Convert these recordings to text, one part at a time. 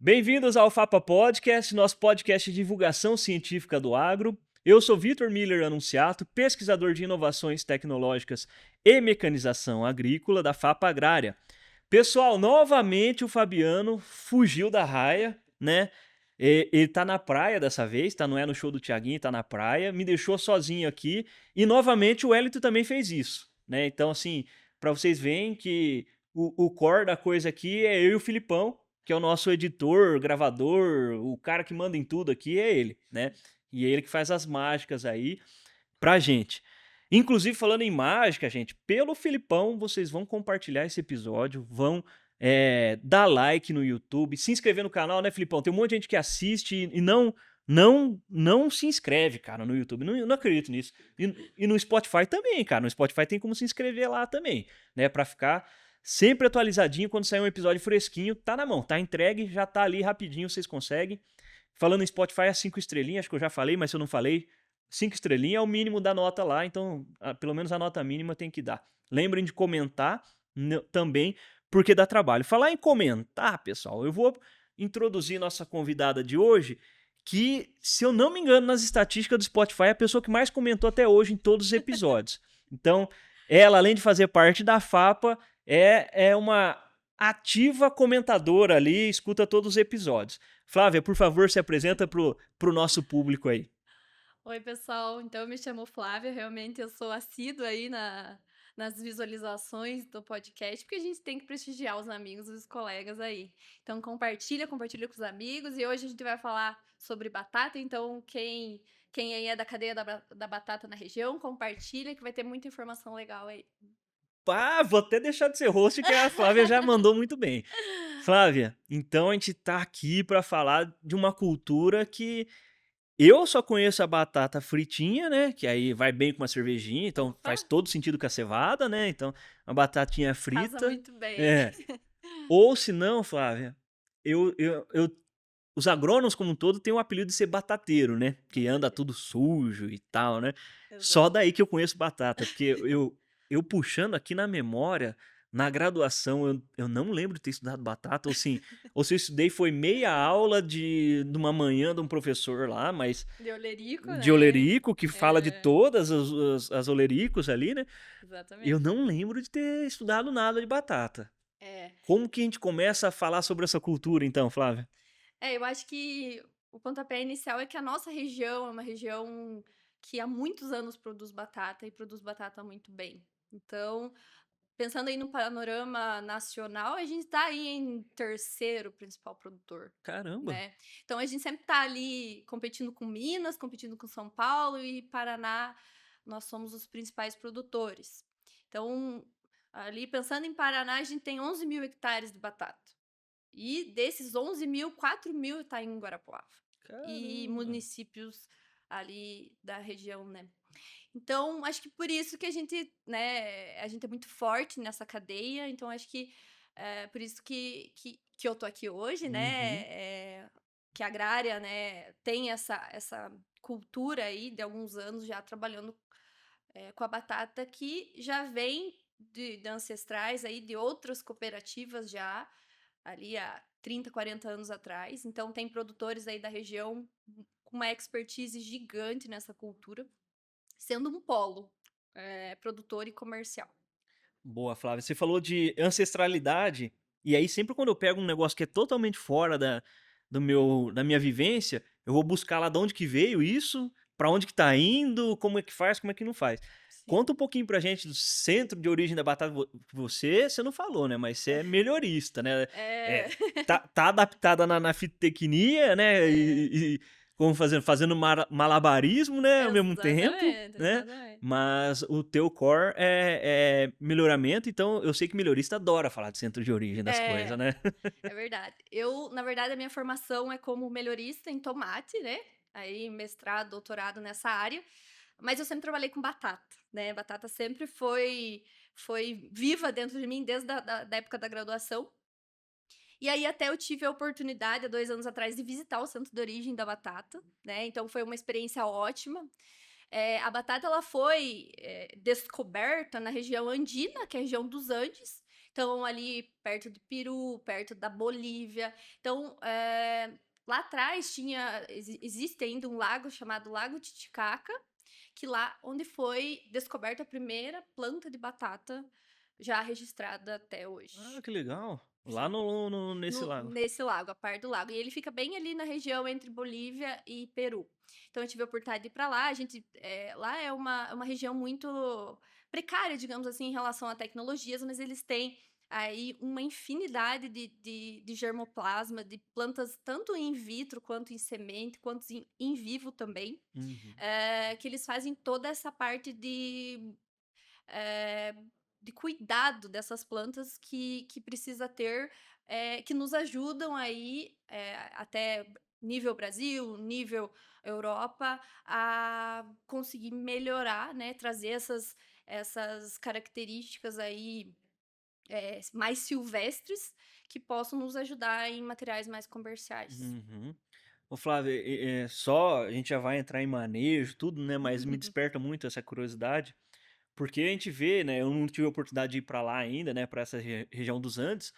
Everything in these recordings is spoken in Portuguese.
Bem-vindos ao Fapa Podcast, nosso podcast de divulgação científica do agro. Eu sou Vitor Miller Anunciato, pesquisador de inovações tecnológicas e mecanização agrícola da Fapa Agrária. Pessoal, novamente o Fabiano fugiu da raia, né? Ele tá na praia dessa vez, tá? Não é no show do Thiaguinho, tá na praia, me deixou sozinho aqui e novamente o Wellington também fez isso, né? Então, assim, para vocês verem que o core da coisa aqui é eu e o Filipão, que é o nosso editor, gravador, o cara que manda em tudo aqui é ele, né? E é ele que faz as mágicas aí pra gente. Inclusive, falando em mágica, gente, pelo Filipão, vocês vão compartilhar esse episódio, vão dar like no YouTube, se inscrever no canal, né, Filipão? Tem um monte de gente que assiste e não se inscreve, cara, no YouTube. Não acredito nisso. E no Spotify também, cara. No Spotify tem como se inscrever lá também, né? Pra ficar sempre atualizadinho quando sair um episódio fresquinho. Tá na mão, tá entregue, já tá ali rapidinho, vocês conseguem. Falando em Spotify, é 5 estrelinhas, acho que eu já falei, mas se eu não falei, 5 estrelinhas é o mínimo da nota lá, então pelo menos a nota mínima tem que dar. Lembrem de comentar também, porque dá trabalho. Falar em comentar, pessoal, eu vou introduzir nossa convidada de hoje, que, se eu não me engano, nas estatísticas do Spotify, é a pessoa que mais comentou até hoje em todos os episódios. Então, ela, além de fazer parte da FAPA, é uma ativa comentadora ali, escuta todos os episódios. Flávia, por favor, se apresenta pro nosso público aí. Oi, pessoal. Então, eu me chamo Flávia. Realmente, eu sou assídua aí nas visualizações do podcast, porque a gente tem que prestigiar os amigos e os colegas aí. Então, compartilha com os amigos. E hoje a gente vai falar sobre batata. Então, quem aí é da cadeia da batata na região, compartilha, que vai ter muita informação legal aí. Pá, vou até deixar de ser host, que a Flávia já mandou muito bem. Flávia, então a gente tá aqui para falar de uma cultura que eu só conheço a batata fritinha, né? Que aí vai bem com uma cervejinha, então Opa, faz todo sentido com a cevada, né? Então, uma batatinha casa frita. muito bem. É. Ou se não, Flávia, eu os agrônomos como um todo têm o apelido de ser batateiro, né? Que anda tudo sujo e tal, né? Só Exato. daí que eu conheço batata, porque eu puxando aqui na memória, na graduação, eu não lembro de ter estudado batata, ou se eu estudei foi meia aula de uma manhã de um professor lá, mas De Olerico, de né? Olerico, que fala de É, todas as olericos ali, né? Eu exatamente. não lembro de ter estudado nada de batata. É. Como que a gente começa a falar sobre essa cultura, então, Flávia? Eu acho que o pontapé inicial é que a nossa região é uma região que há muitos anos produz batata e produz batata muito bem. Então, pensando aí no panorama nacional, a gente está aí em terceiro principal produtor, Caramba! né? Então, a gente sempre está ali competindo com Minas, competindo com São Paulo e Paraná, nós somos os principais produtores. Então, ali pensando em Paraná, a gente tem 11 mil hectares de batata. E desses 11 mil, 4 mil está em Guarapuava. E Caramba! municípios ali da região, né? Então, acho que por isso que a gente, né, a gente é muito forte nessa cadeia. Então, acho que é por isso que eu tô aqui hoje, né? Uhum. Que a agrária, né, tem essa cultura aí de alguns anos já trabalhando com a batata que já vem de ancestrais aí de outras cooperativas já ali há 30, 40 anos atrás. Então, tem produtores aí da região com uma expertise gigante nessa cultura, sendo um polo produtor e comercial. Boa, Flávia. Você falou de ancestralidade, e aí sempre quando eu pego um negócio que é totalmente fora da minha vivência, eu vou buscar lá de onde que veio isso, pra onde que tá indo, como é que faz, como é que não faz. Sim. Conta um pouquinho pra gente do centro de origem da batata. Você não falou, né? Mas você é melhorista, né? É, É, tá adaptada na fitotecnia, né? é, Como fazendo malabarismo, né? Ao mesmo tempo, exatamente, né? exatamente. Mas o teu core é melhoramento, então eu sei que melhorista adora falar de centro de origem das coisas, É, né? é verdade. Na verdade, a minha formação é como melhorista em tomate, né? Aí, mestrado, doutorado nessa área. Mas eu sempre trabalhei com batata, né? Batata sempre foi viva dentro de mim desde da época da graduação. E aí até eu tive a oportunidade, há 2 anos atrás, de visitar o centro de origem da batata, né? Então foi uma experiência ótima. A batata ela foi descoberta na região andina, que é a região dos Andes. Então, ali perto do Peru, perto da Bolívia. Então, lá atrás existe ainda um lago chamado Lago Titicaca, que lá onde foi descoberta a primeira planta de batata já registrada até Ah, hoje. que legal. Lá Sim. nesse lago. Nesse lago, a par do lago. E ele fica bem ali na região entre Bolívia e Peru. Então eu tive a oportunidade de ir para lá. Lá é uma região muito precária, digamos assim, em relação a tecnologias, mas eles têm aí uma infinidade de germoplasma, de plantas tanto in vitro quanto em semente, quanto em vivo também, Uhum. que eles fazem toda essa parte eh, de cuidado dessas plantas que precisa ter, que nos ajudam aí, até nível Brasil, nível Europa, a conseguir melhorar, né, trazer essas características aí, mais silvestres, que possam nos ajudar em materiais mais comerciais. Uhum. Ô Flávio, só a gente já vai entrar em manejo, tudo, né? Mas me desperta muito essa curiosidade, porque a gente vê, né? Eu não tive a oportunidade de ir para lá ainda, né? Para essa região dos Andes,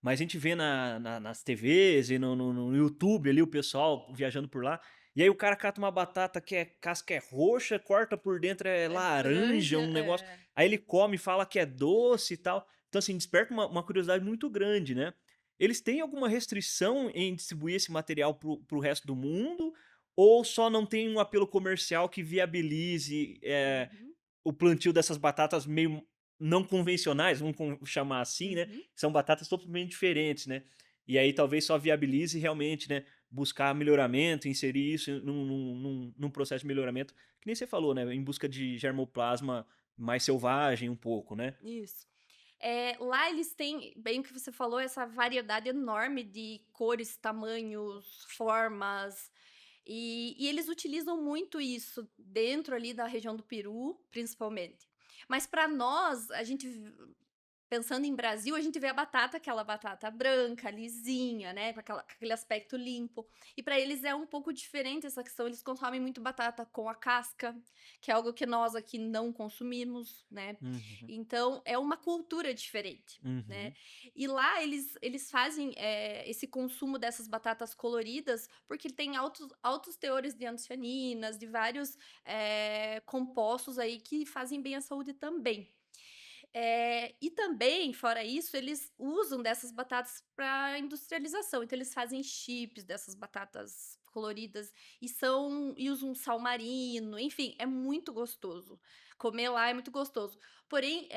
mas a gente vê nas TVs e no YouTube ali o pessoal viajando por lá. E aí o cara cata uma batata que é casca é roxa, corta por dentro é É laranja, laranja, um negócio. Aí ele come e fala que é doce e tal. Então, assim, desperta uma curiosidade muito grande, né? Eles têm alguma restrição em distribuir esse material para o resto do mundo? Ou só não tem um apelo comercial que viabilize uhum, o plantio dessas batatas meio não convencionais, vamos chamar assim, né? uhum. São batatas totalmente diferentes, né? E aí talvez só viabilize realmente, né? Buscar melhoramento, inserir isso num processo de melhoramento, que nem você falou, né? Em busca de germoplasma mais selvagem um pouco, né? Isso. Lá eles têm, bem o que você falou, essa variedade enorme de cores, tamanhos, formas, e eles utilizam muito isso dentro ali da região do Peru, principalmente. Mas para nós, pensando em Brasil, a gente vê a batata, aquela batata branca, lisinha, né, com aquele aspecto limpo. E para eles é um pouco diferente essa questão, eles consomem muito batata com a casca, que é algo que nós aqui não consumimos, né. Uhum, Então é uma cultura diferente, né. uhum, E lá eles fazem, esse consumo dessas batatas coloridas, porque tem altos teores de antocianinas, de vários, compostos aí que fazem bem à saúde também. E também, fora isso, eles usam dessas batatas para industrialização. Então, eles fazem chips dessas batatas coloridas e usam sal marino, enfim, é muito gostoso. Comer lá é muito gostoso. Porém,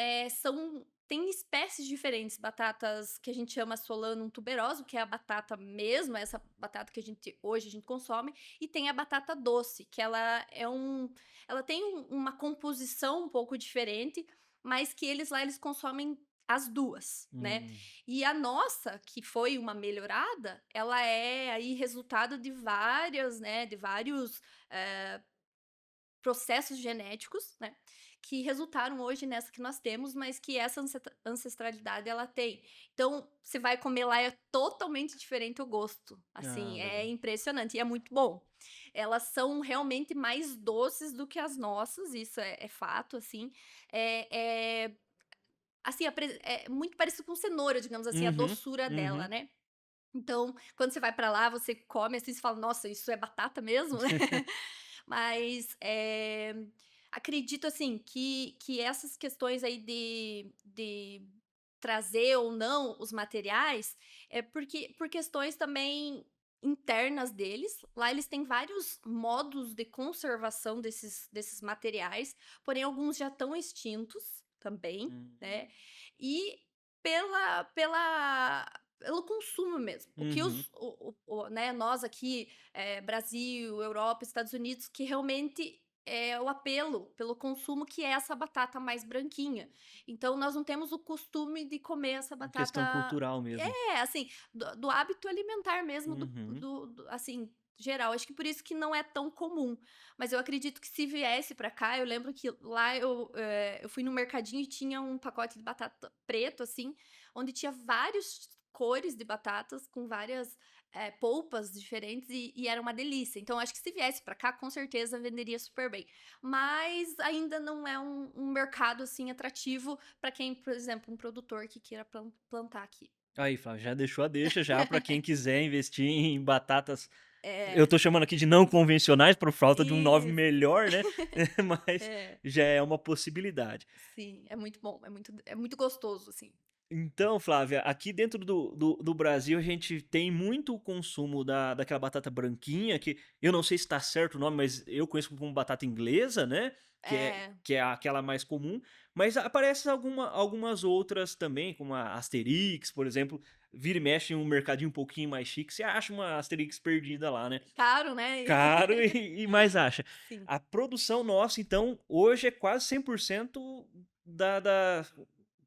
tem espécies diferentes, batatas que a gente chama Solanum tuberosa, que é a batata mesmo, essa batata que hoje a gente consome, e tem a batata doce, que ela tem uma composição um pouco diferente, mas que eles consomem as 2, né. hum, E a nossa, que foi uma melhorada, ela é aí resultado de vários, eh, processos genéticos, né, que resultaram hoje nessa que nós temos, mas que essa ancestralidade ela tem. Então, você vai comer lá, é totalmente diferente o gosto, ah, assim, é legal. impressionante e é muito bom. Elas são realmente mais doces do que as nossas, isso é fato, assim. É assim, é muito parecido com cenoura, digamos assim, a Uhum, doçura dela, uhum. né. Então, quando você vai pra lá, você come, assim, você fala: "Nossa, isso é batata mesmo?", né. Mas, acredito, assim, que essas questões aí de trazer ou não os materiais, é porque por questões também internas deles. Lá eles têm vários modos de conservação desses materiais, porém alguns já estão extintos também, né, Hum, e pelo consumo mesmo. O que uhum. né, nós aqui, Brasil, Europa, Estados Unidos, que realmente é o apelo pelo consumo, que é essa batata mais branquinha. Então nós não temos o costume de comer essa Questão batata, cultural mesmo. assim, do hábito alimentar mesmo, Uhum. assim, geral. Acho que por isso que não é tão comum. Mas eu acredito que se viesse pra cá, eu lembro que lá eu fui no mercadinho e tinha um pacote de batata preto, assim, onde tinha várias cores de batatas com várias, polpas diferentes e era uma delícia. Então, acho que se viesse pra cá, com certeza venderia super bem. Mas ainda não é um mercado assim atrativo pra quem, por exemplo, um produtor que queira plantar aqui. Aí, Flávio, já deixou a deixa já para quem quiser investir em batatas. Eu É, tô chamando aqui de não convencionais por falta de um nome isso. melhor, né? Mas É, já é uma possibilidade. sim, é muito bom, é muito gostoso, assim. Então, Flávia, aqui dentro do Brasil a gente tem muito o consumo daquela batata branquinha, que eu não sei se está certo o nome, mas eu conheço como batata inglesa, né? É, Que é aquela mais comum, mas aparecem algumas outras também, como a Asterix, por exemplo. Vira e mexe em um mercadinho um pouquinho mais chique, você acha uma Asterix perdida lá, né? caro, né? Caro e mais acha. Sim. A produção nossa, então, hoje é quase 100% da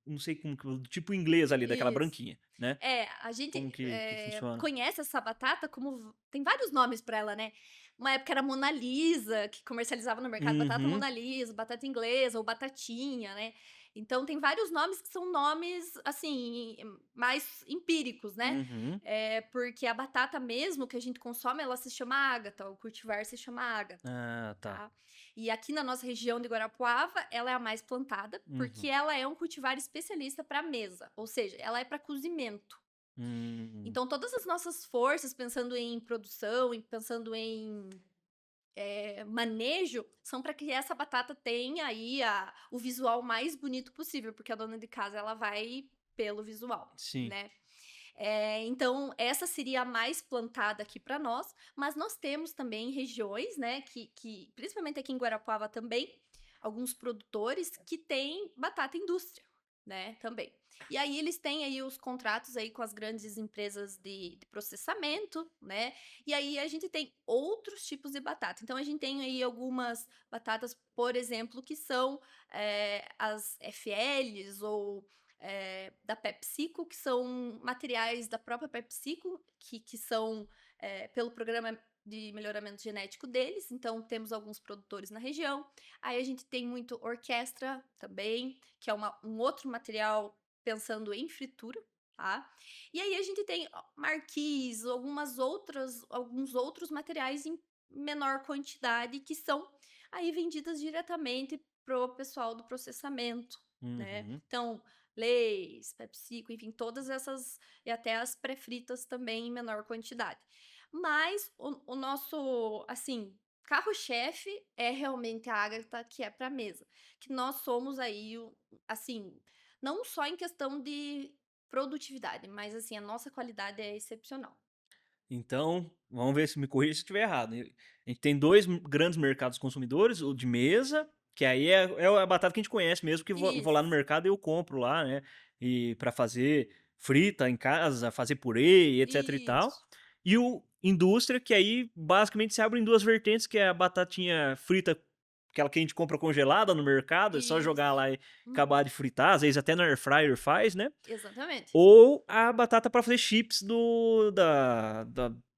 não sei como que do tipo inglês ali, daquela Isso. branquinha, né. A gente, Como que funciona? conhece essa batata como tem vários nomes pra ela, né. Uma época era Mona Lisa, que comercializava no mercado batata Uhum, Mona Lisa, batata inglesa ou batatinha, né. Então tem vários nomes que são nomes, assim, mais empíricos, né. uhum. Porque a batata mesmo que a gente consome, ela se chama ágata, o cultivar se chama ágata, Ah, tá. tá. E aqui na nossa região de Guarapuava, ela é a mais plantada, porque Uhum. ela é um cultivar especialista para mesa, ou seja, ela é para cozimento. Hum. Então, todas as nossas forças, pensando em produção, pensando em manejo, são para que essa batata tenha aí o visual mais bonito possível, porque a dona de casa ela vai pelo visual, Sim. né? Então, essa seria a mais plantada aqui para nós, mas nós temos também regiões, né, principalmente aqui em Guarapuava também, alguns produtores que têm batata indústria, né, também. E aí eles têm aí os contratos aí com as grandes empresas de processamento, né, e aí a gente tem outros tipos de batata. Então a gente tem aí algumas batatas, por exemplo, que são as FLs ou da PepsiCo, que são materiais da própria PepsiCo, que são pelo programa de melhoramento genético deles. Então, temos alguns produtores na região. Aí a gente tem muito orquestra também, que é um outro material pensando em fritura. Tá? E aí a gente tem marquis, alguns outros materiais em menor quantidade que são aí vendidas diretamente pro pessoal do processamento, né? Uhum. Então, Lay's, PepsiCo, enfim, todas essas e até as pré-fritas também em menor quantidade. Mas o nosso, assim, carro-chefe é realmente a Agatha, que é para mesa, que nós somos aí, assim, não só em questão de produtividade, mas assim, a nossa qualidade é excepcional. Então, vamos ver se me corrija se estiver errado. A gente tem 2 grandes mercados consumidores, o de mesa, que aí é a batata que a gente conhece mesmo, que vou lá no Isso, mercado e eu compro lá, né, e para fazer frita em casa, fazer purê e etc e tal. isso, E o indústria, que aí basicamente se abre em 2 vertentes, que é a batatinha frita, aquela que a gente compra congelada no mercado, é só jogar isso. lá e Uhum, acabar de fritar, às vezes até na air fryer faz, né. exatamente. Ou a batata para fazer chips do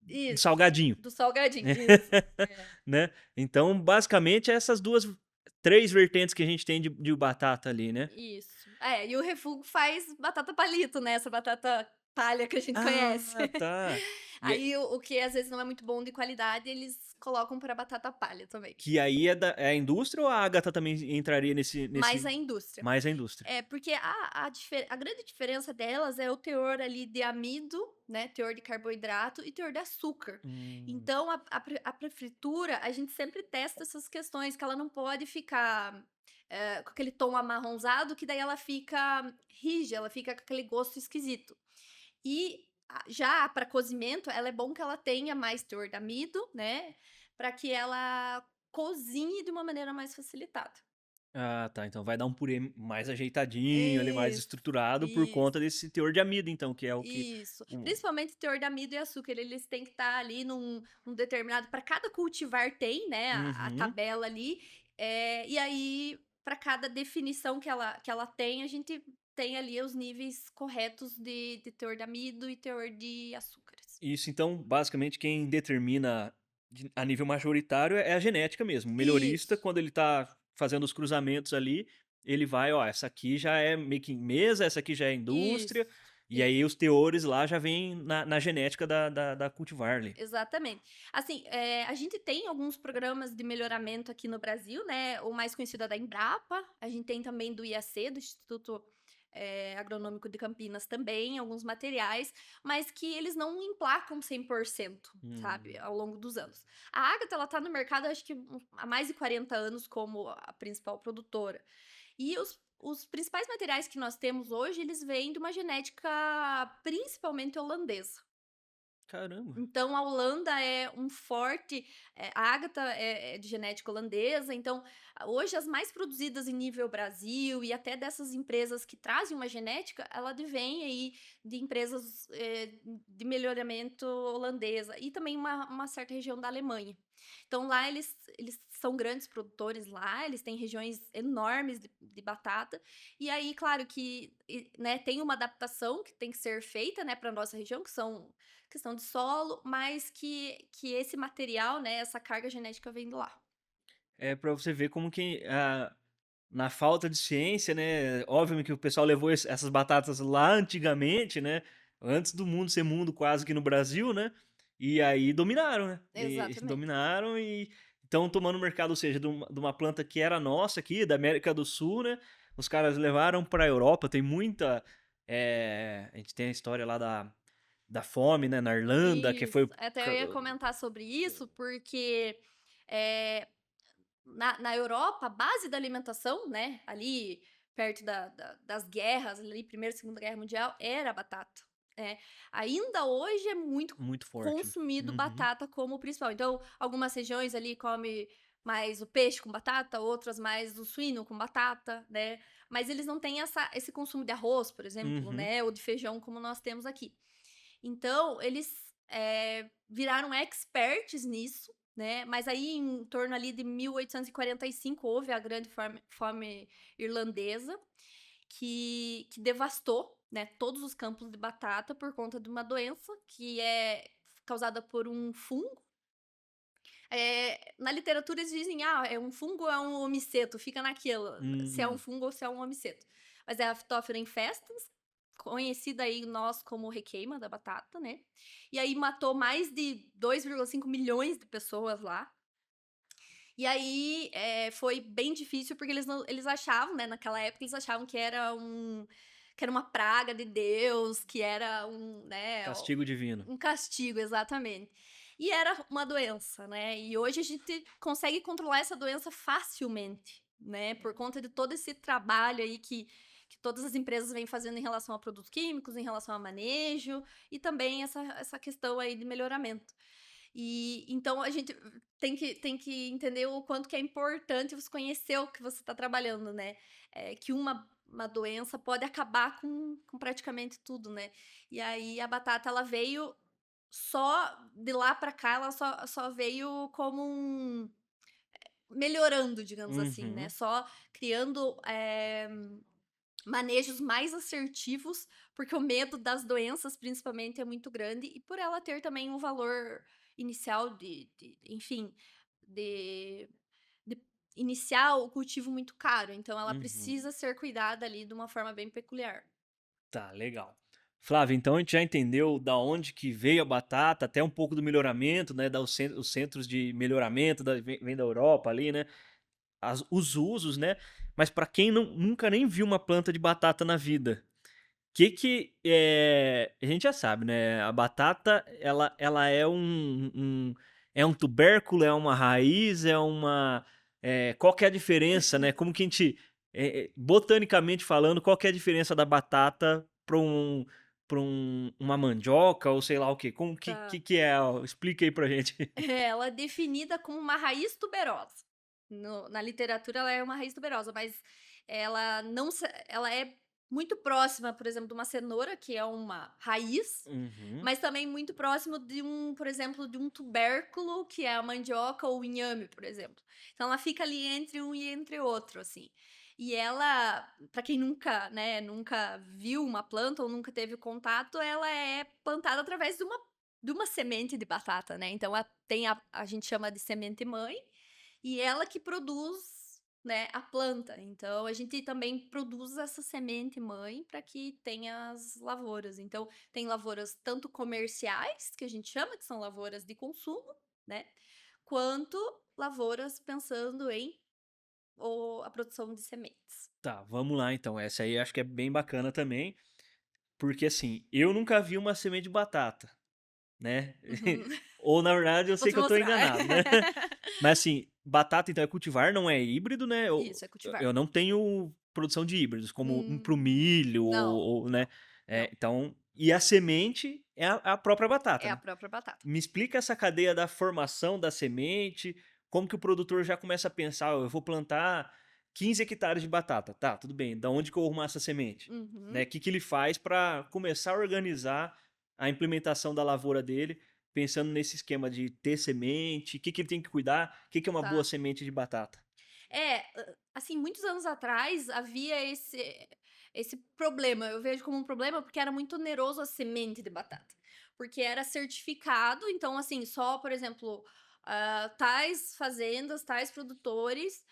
Isso, salgadinho, do salgadinho, isso. É. né. Então, basicamente, essas 3 vertentes que a gente tem de batata ali, né. Isso. E o refúgio faz batata palito, né, essa batata palha que a gente conhece. Ah, tá. E é Aí o que às vezes não é muito bom de qualidade, eles colocam pra batata palha também. que aí é a indústria ou a Agatha também entraria Mas nesse a indústria. mais a indústria? Porque a grande diferença delas é o teor ali de amido, né, teor de carboidrato e teor de açúcar. Hum, Então a pré-fritura, a gente sempre testa essas questões, que ela não pode ficar, com aquele tom amarronzado, que daí ela fica rija, ela fica com aquele gosto esquisito. E já para cozimento, ela é bom que ela tenha mais teor de amido, né, para que ela cozinhe de uma maneira mais facilitada. ah, tá, então vai dar um purê mais ajeitadinho ali, mais Isso, estruturado por isso. conta desse teor de amido então, que é o que Isso. o Principalmente teor de amido e açúcar, eles têm que estar ali num determinado, para cada cultivar tem, né, a uhum. tabela ali, e aí para cada definição que ela tem, a gente tem ali os níveis corretos de teor de amido e teor de açúcares. Isso, então, basicamente, quem determina a nível majoritário é a genética mesmo. O melhorista, Isso, quando ele tá fazendo os cruzamentos ali, ele vai, ó, essa aqui já é meio que mesa, essa aqui já é indústria, isso. E aí os teores lá já vêm na genética da cultivar ali. Exatamente. Assim, a gente tem alguns programas de melhoramento aqui no Brasil, né, o mais conhecido é da Embrapa, a gente tem também do IAC, do Instituto, Agronômico de Campinas também, alguns materiais, mas que eles não emplacam 100%, sabe, Hum. ao longo dos anos. A Ágata, ela tá no mercado, acho que há mais de 40 anos como a principal produtora. E os principais materiais que nós temos hoje, eles vêm de uma genética principalmente holandesa. Caramba. Então a Holanda é um forte, a Ágata é de genética holandesa, então hoje as mais produzidas em nível Brasil e até dessas empresas que trazem uma genética, ela advém aí de empresas, de melhoramento holandesa e também uma certa região da Alemanha. Então lá eles são grandes produtores lá, eles têm regiões enormes de batata, e aí claro que, né, tem uma adaptação que tem que ser feita, né, pra nossa região, que são questão de solo, mas que esse material, né, essa carga genética vem de lá. É pra você ver como que na falta de ciência, né, óbvio que o pessoal levou essas batatas lá antigamente, né, antes do mundo ser mundo quase que no Brasil, né, e aí dominaram, né, e Exatamente. dominaram e estão tomando o mercado, ou seja, de uma planta que era nossa aqui, da América do Sul, né, os caras levaram pra Europa, tem muita, a gente tem a história lá da fome, né, na Irlanda, que foi Isso. Até eu ia comentar sobre isso, porque, eh, na Europa, a base da alimentação, né, ali perto das guerras, ali, Primeira e Segunda Guerra Mundial, era a batata, né. Ainda hoje é muito muito forte. consumido Uhum. batata como principal. Então, algumas regiões ali come mais o peixe com batata, outras mais o suíno com batata, né, mas eles não têm esse consumo de arroz, por exemplo, Uhum. né, ou de feijão como nós temos aqui. Então, eles, viraram experts nisso, né, mas aí em torno ali de 1845 houve a grande fome irlandesa, que devastou, né, todos os campos de batata por conta de uma doença que é causada por um fungo. Na literatura eles dizem: "Ah, é um fungo ou é um homiceto?", fica naquilo, se é um Hum. fungo ou se é um homiceto. Mas é a Phytophthora infestans, conhecida aí nós como requeima da batata, né. E aí matou mais de 2,5 milhões de pessoas lá. E aí, foi bem difícil, porque eles achavam, né, naquela época eles achavam que era uma praga de Deus, que era Castigo divino. um castigo, exatamente. E era uma doença, né, e hoje a gente consegue controlar essa doença facilmente, né, por conta de todo esse trabalho aí que todas as empresas vêm fazendo em relação a produtos químicos, em relação a manejo, e também essa questão aí de melhoramento. E então a gente tem que entender o quanto que é importante você conhecer o que você está trabalhando, né, que uma doença pode acabar com praticamente tudo, né. E aí a batata ela veio só de lá para cá, ela só veio como melhorando, digamos assim, né, Uhum. só criando, manejos mais assertivos, porque o medo das doenças, principalmente, é muito grande, e por ela ter também um valor inicial de enfim, de de iniciar o cultivo muito caro, então ela Uhum. precisa ser cuidada ali de uma forma bem peculiar. Tá, legal. Flávio, então a gente já entendeu da onde que veio a batata, até um pouco do melhoramento, né, os centros de melhoramento vem da Europa ali, né, os usos, né, mas para quem nunca nem viu uma planta de batata na vida, a gente já sabe, né, a batata ela é um tubérculo, é uma raiz, qual que é a diferença, né, como que a gente, botanicamente falando, qual que é a diferença da batata uma mandioca ou sei lá o quê? Como Tá. que é? Explica aí pra gente. Ela é definida como uma raiz tuberosa. Na literatura ela é uma raiz tuberosa, mas ela não se ela é muito próxima, por exemplo, de uma cenoura, que é uma raiz, Uhum. mas também muito próximo de por exemplo, de um tubérculo, que é a mandioca ou o inhame, por exemplo. Então ela fica ali entre um e entre outro, assim. E ela, para quem nunca, né, nunca viu uma planta ou nunca teve contato, ela é plantada através de uma semente de batata, né, então a gente chama de semente mãe, e ela que produz né, a planta. Então a gente também produz essa semente mãe para que tenha as lavouras. Então tem lavouras tanto comerciais, que a gente chama, que são lavouras de consumo, né, quanto lavouras pensando em a produção de sementes. Tá, vamos lá então. Essa aí acho que é bem bacana também, porque assim, eu nunca vi uma semente de batata, né? Uhum. Ou na verdade eu Vou sei te que eu tô mostrar. enganado, né? Mas assim, batata então é cultivar, não é híbrido, né? Isso, é cultivar. Eu não tenho produção de híbridos, como pro Hum, milho não, né? não, não. Então, e a semente é a própria batata, É a né? própria batata. Me explica essa cadeia da formação da semente, como que o produtor já começa a pensar: "Ó, eu vou plantar 15 hectares de batata, tá, tudo bem, da onde que eu vou arrumar essa semente?", né? Uhum, O que que ele faz para começar a organizar a implementação da lavoura dele, pensando nesse esquema de ter semente, o que que ele tem que cuidar, o que que é uma boa tá. semente de batata? Assim, muitos anos atrás havia esse problema, eu vejo como um problema, porque era muito oneroso a semente de batata. Porque era certificado, então, assim, só, por exemplo, tais fazendas, tais produtores,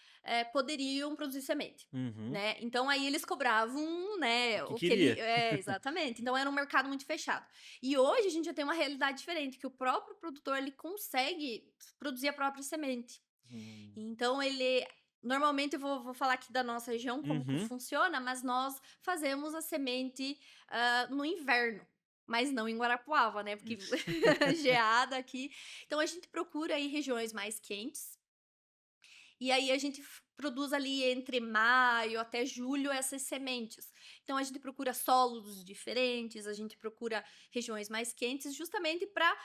poderiam produzir semente, Uhum. né. Então aí eles cobravam, O né, que o que ele queria. exatamente. Então era um mercado muito fechado. E hoje a gente já tem uma realidade diferente, que o próprio produtor, ele consegue produzir a própria semente. Hum. Então ele normalmente eu vou falar aqui da nossa região como que Uhum. funciona, mas nós fazemos a semente, no inverno, mas não em Guarapuava, né, porque geada aqui. Então a gente procura aí regiões mais quentes, e aí a gente produz ali entre maio até julho essas sementes. Então a gente procura solos diferentes, a gente procura regiões mais quentes, justamente para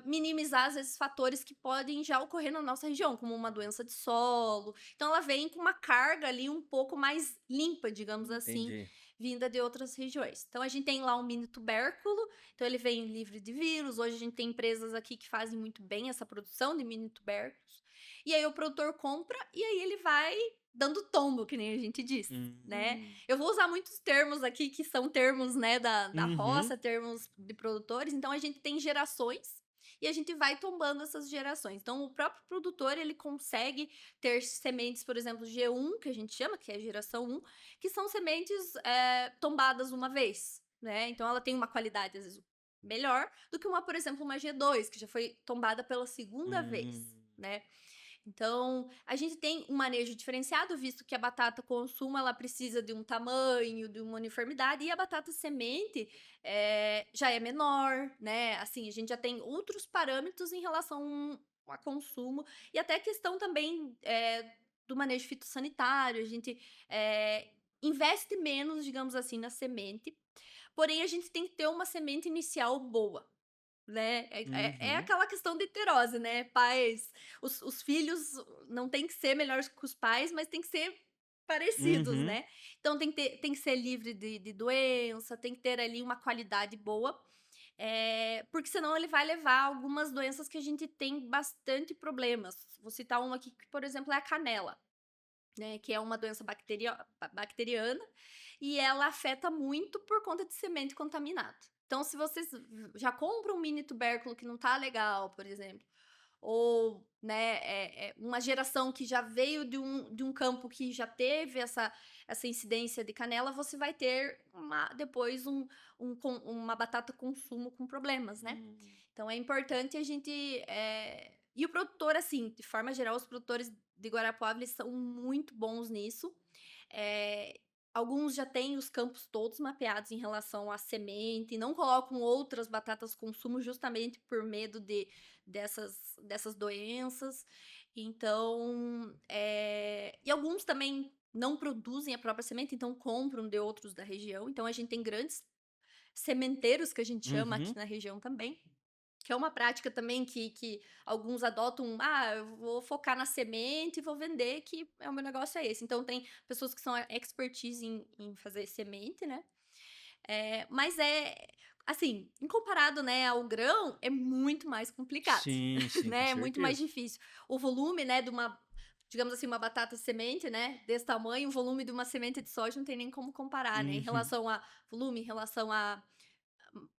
minimizar às vezes fatores que podem já ocorrer na nossa região, como uma doença de solo. Então ela vem com uma carga ali um pouco mais limpa, digamos assim, Entendi. vinda de outras regiões. Então a gente tem lá um mini tubérculo, então ele vem livre de vírus. Hoje a gente tem empresas aqui que fazem muito bem essa produção de mini tubérculos. E aí o produtor compra e aí ele vai dando tombo, que nem a gente diz, né. Hum. Eu vou usar muitos termos aqui que são termos, né, da Uhum. roça, termos de produtores, então a gente tem gerações e a gente vai tombando essas gerações. Então o próprio produtor, ele consegue ter sementes, por exemplo, G1, que a gente chama, que é a geração 1, que são sementes, tombadas uma vez, né. Então ela tem uma qualidade, às vezes, melhor do que uma, por exemplo, uma G2, que já foi tombada pela segunda vez, Hum. né. Então, a gente tem um manejo diferenciado, visto que a batata consumo, ela precisa de um tamanho, de uma uniformidade, e a batata semente, já é menor, né, assim, a gente já tem outros parâmetros em relação a consumo, e até a questão também, do manejo fitossanitário, a gente, investe menos, digamos assim, na semente, porém a gente tem que ter uma semente inicial boa. Né, é Uhum. aquela questão de heterose, né, pais os filhos não tem que ser melhores que os pais, mas tem que ser parecidos, Uhum. né. Então tem que ser livre de doença, tem que ter ali uma qualidade boa, porque senão ele vai levar algumas doenças que a gente tem bastante problemas. Vou citar uma aqui que, por exemplo, é a canela, né, que é uma doença bacteriana, e ela afeta muito por conta de semente contaminada. Então, se vocês já compram um mini tubérculo que não tá legal, por exemplo, ou, né, uma geração que já veio de um campo que já teve essa incidência de canela, você vai ter depois uma batata consumo com problemas, né. Hum. Então é importante a gente, e o produtor, assim, de forma geral, os produtores de Guarapuava, eles são muito bons nisso. Eh, Alguns já têm os campos todos mapeados em relação à semente, não colocam outras batatas consumo justamente por medo dessas doenças. Então, e alguns também não produzem a própria semente, então compram de outros da região. Então a gente tem grandes sementeiros, que a gente chama aqui Uhum. na região também, que é uma prática também que alguns adotam: "Ah, eu vou focar na semente e vou vender, que o meu negócio é esse". Então tem pessoas que são expertise em fazer semente, né. Mas assim, em comparado, né, ao grão, é muito mais complicado, Sim, sim, com né, é muito mais certeza. difícil. O volume, né, de uma, digamos assim, uma batata semente, né, desse tamanho, o volume de uma semente de soja não tem nem como comparar, né, em Uhum. relação a volume, em relação a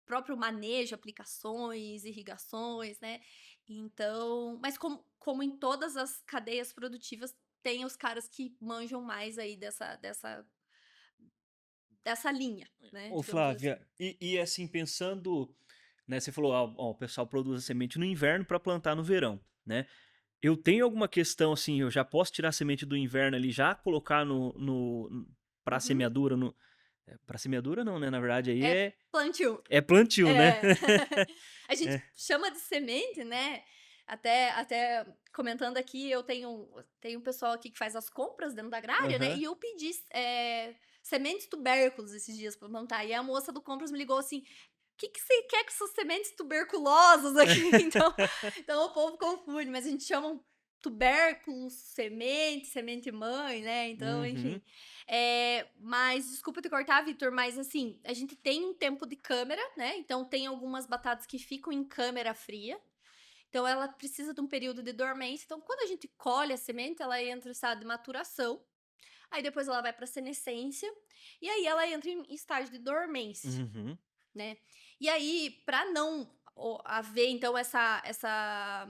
próprio manejo, aplicações, irrigações, né. Então, mas como em todas as cadeias produtivas, tem os caras que manjam mais aí dessa linha, né, Ô, digamos assim. Flávia, e assim, pensando, né, você falou, ó, o pessoal produz a semente no inverno para plantar no verão, né? Eu tenho alguma questão assim, eu já posso tirar a semente do inverno ali, já colocar para Uhum. semeadura para semeadura não, né? Na verdade aí É é plantio. é plantio, né? É. A gente É. chama de semente, né, até comentando aqui, eu tenho um pessoal aqui que faz as compras dentro da agrária, né, Aham. e eu pedi, sementes tubérculos esses dias pra plantar, e a moça do compras me ligou assim: "Que você quer com essas sementes tuberculosas aqui?" Então o povo confunde, mas a gente chama tubérculos, semente mãe, né, então Uhum. enfim. Mas desculpa te cortar, Vitor, mas assim, a gente tem um tempo de câmera, né? Então tem algumas batatas que ficam em câmera fria. Então ela precisa de um período de dormência. Então quando a gente colhe a semente, ela entra em estado de maturação. Aí depois ela vai para senescência e aí ela entra em estágio de dormência, Uhum. né? E aí, para não haver então essa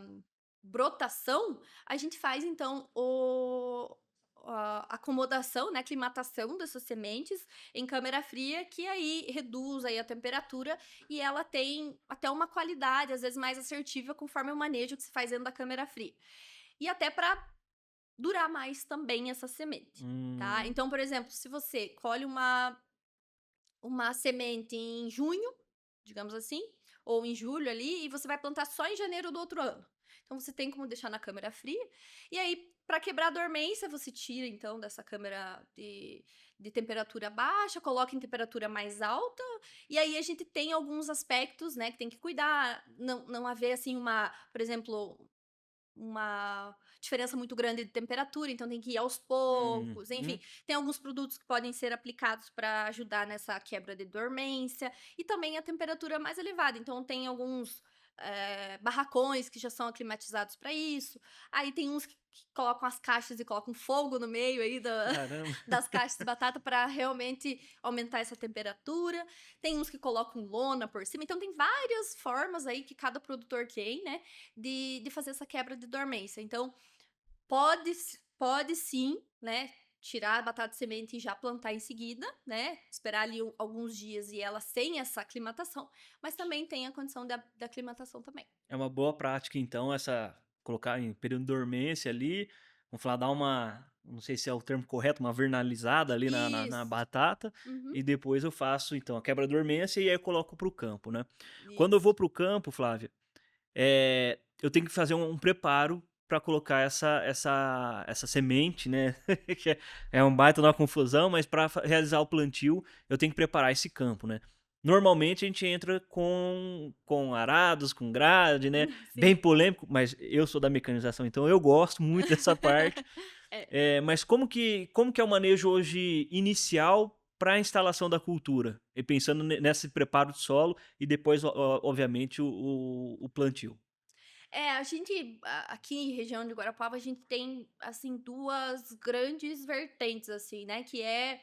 brotação, a gente faz então a acomodação, né, aclimatação dessas sementes em câmera fria, que aí reduz aí a temperatura e ela tem até uma qualidade, às vezes mais assertiva, conforme o manejo que se faz dentro da câmera fria. E até para durar mais também essa semente, tá? Hum. Então, por exemplo, se você colhe uma semente em junho, digamos assim, ou em julho ali, e você vai plantar só em janeiro do outro ano. Então você tem como deixar na câmera fria. E aí, para quebrar a dormência, você tira então dessa câmera de temperatura baixa, coloca em temperatura mais alta. E aí a gente tem alguns aspectos, né, que tem que cuidar, não haver assim por exemplo, uma diferença muito grande de temperatura, então tem que ir aos poucos, enfim. Uhum. Tem alguns produtos que podem ser aplicados para ajudar nessa quebra de dormência e também a temperatura mais elevada. Então tem alguns barracões que já são aclimatizados para isso. Aí tem uns que colocam as caixas e colocam fogo no meio aí Caramba. das caixas de batata para realmente aumentar essa temperatura. Tem uns que colocam lona por cima. Então tem várias formas aí que cada produtor tem, né? De fazer essa quebra de dormência. Então, pode sim, né? Tirar a batata de semente e já plantar em seguida, né? Esperar ali alguns dias e ela sem essa aclimatação, mas também tem a condição da aclimatação também. É uma boa prática, então, essa colocar em período de dormência ali, vamos falar, dar uma, não sei se é o termo correto, uma vernalizada ali na Isso. batata, Uhum. e depois eu faço, então, a quebra-dormência e aí eu coloco para o campo, né? Quando eu Isso. vou para o campo, Flávia, eu tenho que fazer um preparo para colocar essa semente, né? Que é um baita de uma confusão, mas para realizar o plantio, eu tenho que preparar esse campo, né? Normalmente a gente entra com arados, com grade, né? Bem Sim. polêmico, mas eu sou da mecanização, então eu gosto muito dessa parte. É. Mas como que é o manejo hoje inicial para a instalação da cultura? E pensando nesse preparo de solo e depois, obviamente, o plantio. A gente, aqui em região de Guarapuava, a gente tem, assim, duas grandes vertentes, assim, né? Que é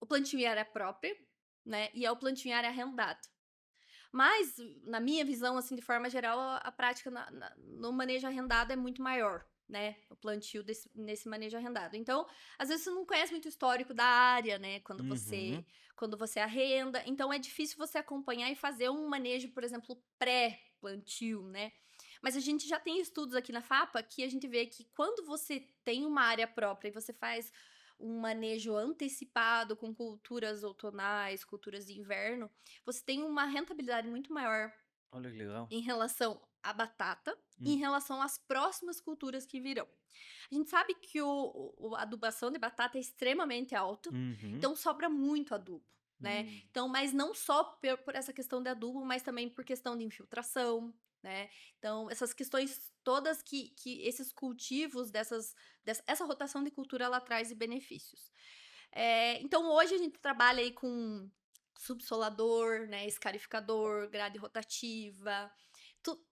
o plantio em área própria, né? E é o plantio em área arrendada. Mas, na minha visão, assim, de forma geral, a prática no manejo arrendado é muito maior, né? O plantio nesse manejo arrendado. Então, às vezes você não conhece muito o histórico da área, né? Uhum. Quando você arrenda. Então, é difícil você acompanhar e fazer um manejo, por exemplo, pré-plantio, né? Mas a gente já tem estudos aqui na FAPA que a gente vê que quando você tem uma área própria e você faz um manejo antecipado com culturas outonais, culturas de inverno, você tem uma rentabilidade muito maior Olha que legal. em relação à batata e Hum. em relação às próximas culturas que virão. A gente sabe que a adubação de batata é extremamente alta, Uhum. então sobra muito adubo, né? Hum. Então, mas não só por essa questão de adubo, mas também por questão de infiltração, né? Então, essas questões todas que esses cultivos essa rotação de cultura ela traz de benefícios. Então hoje a gente trabalha aí com subsolador, né, escarificador, grade rotativa,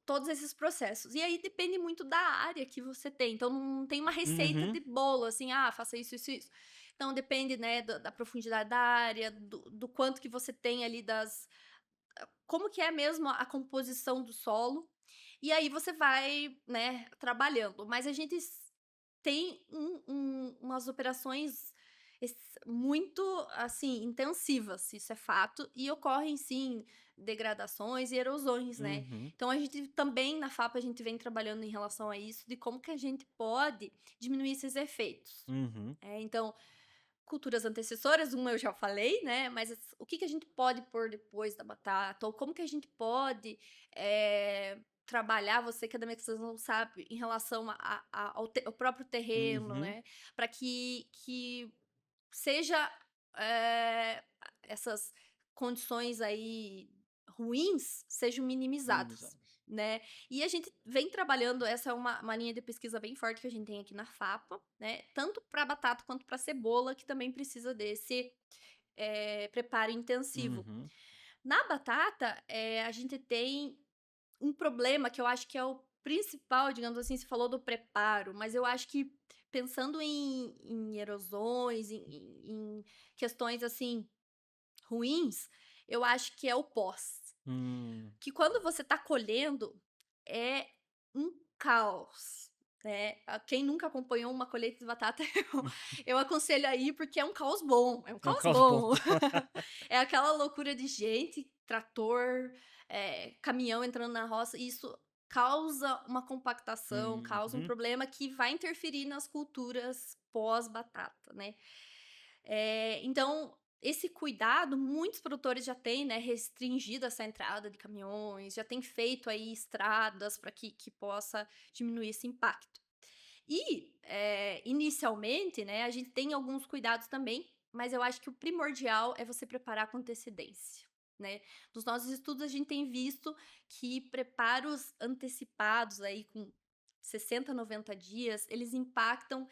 todos esses processos. E aí depende muito da área que você tem. Então não tem uma receita Uhum. de bolo assim, faça isso, isso, isso. Então depende, né, da profundidade da área, do quanto que você tem ali como que é mesmo a composição do solo. E aí você vai, né, trabalhando. Mas a gente tem umas operações muito, assim, intensivas, isso é fato, e ocorrem sim degradações e erosões, né. Uhum, Então a gente também na FAPA a gente vem trabalhando em relação a isso, de como que a gente pode diminuir esses efeitos. uhum, Então, culturas antecessoras, uma eu já falei, né, mas o que que a gente pode pôr depois da batata, ou como que a gente pode, trabalhar, você que é da não sabe, em relação ao próprio terreno, uhum. né, para que seja, eh, essas condições aí ruins sejam minimizadas, Minimizadas. né. E a gente vem trabalhando, essa é uma linha de pesquisa bem forte que a gente tem aqui na FAPA, né, tanto para batata quanto para cebola, que também precisa desse, preparo intensivo. Uhum, Na batata, a gente tem um problema que eu acho que é o principal, digamos assim, você falou do preparo, mas eu acho que pensando em erosões, em questões, assim, ruins, eu acho que é o pós. hum. Que quando você tá colhendo, é um caos, né. Quem nunca acompanhou uma colheita de batata, eu aconselho a ir, porque é um caos bom, é um É um caos caos bom. bom. É aquela loucura de gente, trator, caminhão entrando na roça, e isso causa uma compactação, causa um Uhum, problema que vai interferir nas culturas pós-batata, né. Então, esse cuidado muitos produtores já têm, né, restringido essa entrada de caminhões, já tem feito aí estradas para que possa diminuir esse impacto. E, inicialmente, né, a gente tem alguns cuidados também, mas eu acho que o primordial é você preparar com antecedência, né. Nos nossos estudos a gente tem visto que preparos antecipados aí com 60, 90 dias, eles impactam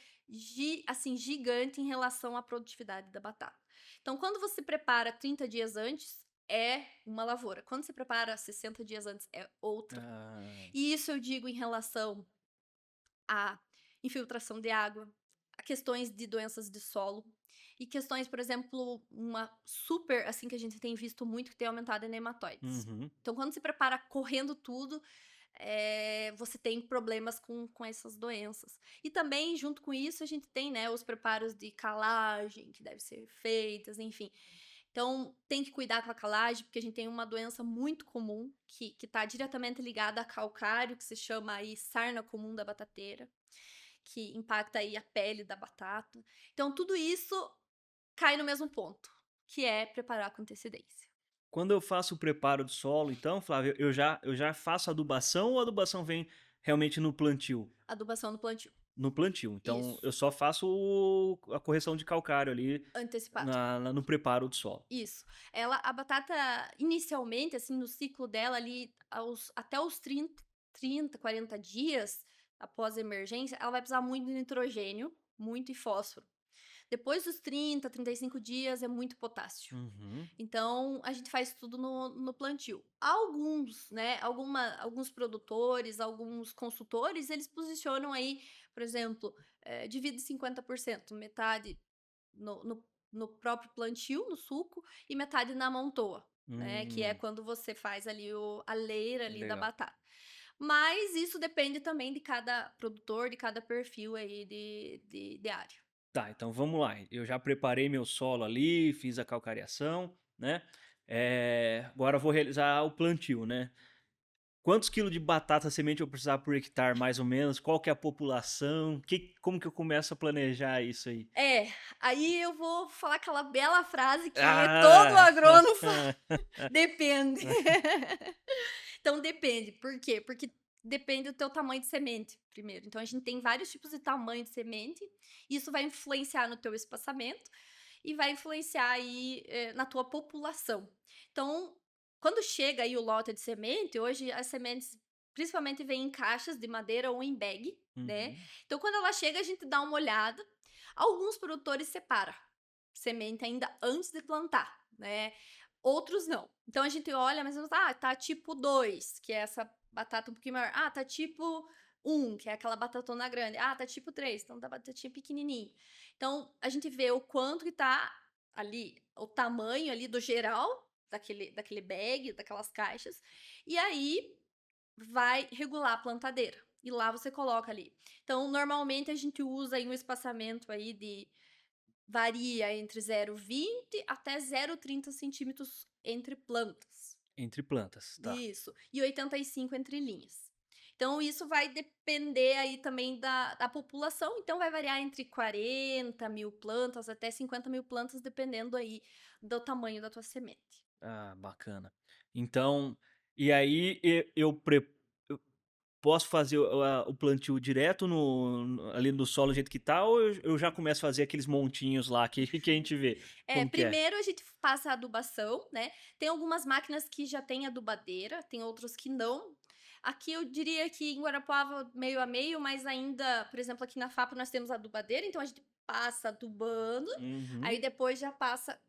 assim, gigante em relação à produtividade da batata. Então quando você prepara 30 dias antes, é uma lavoura, quando você prepara 60 dias antes, é outra. ah, E isso eu digo em relação a infiltração de água, a questões de doenças de solo e questões, por exemplo, uma super, assim, que a gente tem visto muito, que tem aumentado é nematóides. uhum, Então, quando se prepara correndo tudo, você tem problemas com essas doenças. E também, junto com isso, a gente tem, né, os preparos de calagem que devem ser feitas, enfim. Então, tem que cuidar com a calagem, porque a gente tem uma doença muito comum que está diretamente ligada a calcário, que se chama aí sarna comum da batateira, que impacta aí a pele da batata. Então, tudo isso cai no mesmo ponto, que é preparar com antecedência. Quando eu faço o preparo do solo, então, Flávio, eu já faço adubação ou a adubação vem realmente no plantio? Adubação no plantio. No plantio. Então, eu Isso, só faço a correção de calcário ali antecipado. no preparo do solo. Isso. A batata, inicialmente, assim, no ciclo dela ali, até os 40 dias após a emergência, ela vai precisar muito de nitrogênio, muito e fósforo. Depois dos 35 dias é muito potássio. Uhum, Então, a gente faz tudo no plantio. Alguns, né, alguns produtores, alguns consultores, eles posicionam aí, por exemplo, divide 50%, metade no no no próprio plantio, no suco, e metade na montoa, né, que é hum, quando você faz ali a leira ali da legal. batata. Mas isso depende também de cada produtor, de cada perfil aí de área. Tá, então vamos lá. Eu já preparei meu solo ali, fiz a calcariação, né? Agora eu vou realizar o plantio, né? Quantos quilos de batata semente eu precisar por hectare, mais ou menos? Qual que é a população? Como que eu começo a planejar isso aí? Aí eu vou falar aquela bela frase que todo Ah! agrônomo fala: "Depende". Então depende, por quê? Porque depende do teu tamanho de semente, primeiro. Então a gente tem vários tipos de tamanho de semente, isso vai influenciar no teu espaçamento e vai influenciar aí, na tua população. Então, quando chega aí o lote de semente, hoje as sementes principalmente vêm em caixas de madeira ou em bag, né. Uhum, Então quando ela chega a gente dá uma olhada, alguns produtores separa semente ainda antes de plantar, né, outros não. Então a gente olha mais ou menos, tá tipo 2, que é essa batata um pouquinho maior. Ah, tá tipo 1, que é aquela batatona grande. Ah, tá tipo 3, então tá batatinha pequenininho. Então a gente vê o quanto que tá ali, o tamanho ali do geral daquele bag, daquelas caixas, e aí vai regular a plantadeira. e lá você coloca ali. Então, normalmente a gente usa aí um espaçamento aí varia entre 0,20 até 0,30 centímetros entre plantas. Entre plantas, tá. Isso. E 85 entre linhas. Então, isso vai depender aí também da população. Então, vai variar entre 40.000 plantas até 50.000 plantas, dependendo aí do tamanho da tua semente. Ah, bacana. Então, e aí eu posso fazer o plantio direto ali no solo do jeito que tá, ou eu já começo a fazer aqueles montinhos lá que, que a gente vê? Como que é? Primeiro a gente passa a adubação, né? Tem algumas máquinas que já têm adubadeira, tem outros que não. Aqui eu diria que em Guarapuava meio a meio, mas ainda, por exemplo, aqui na FAP nós temos adubadeira, então a gente passa adubando, Uhum, aí depois já passa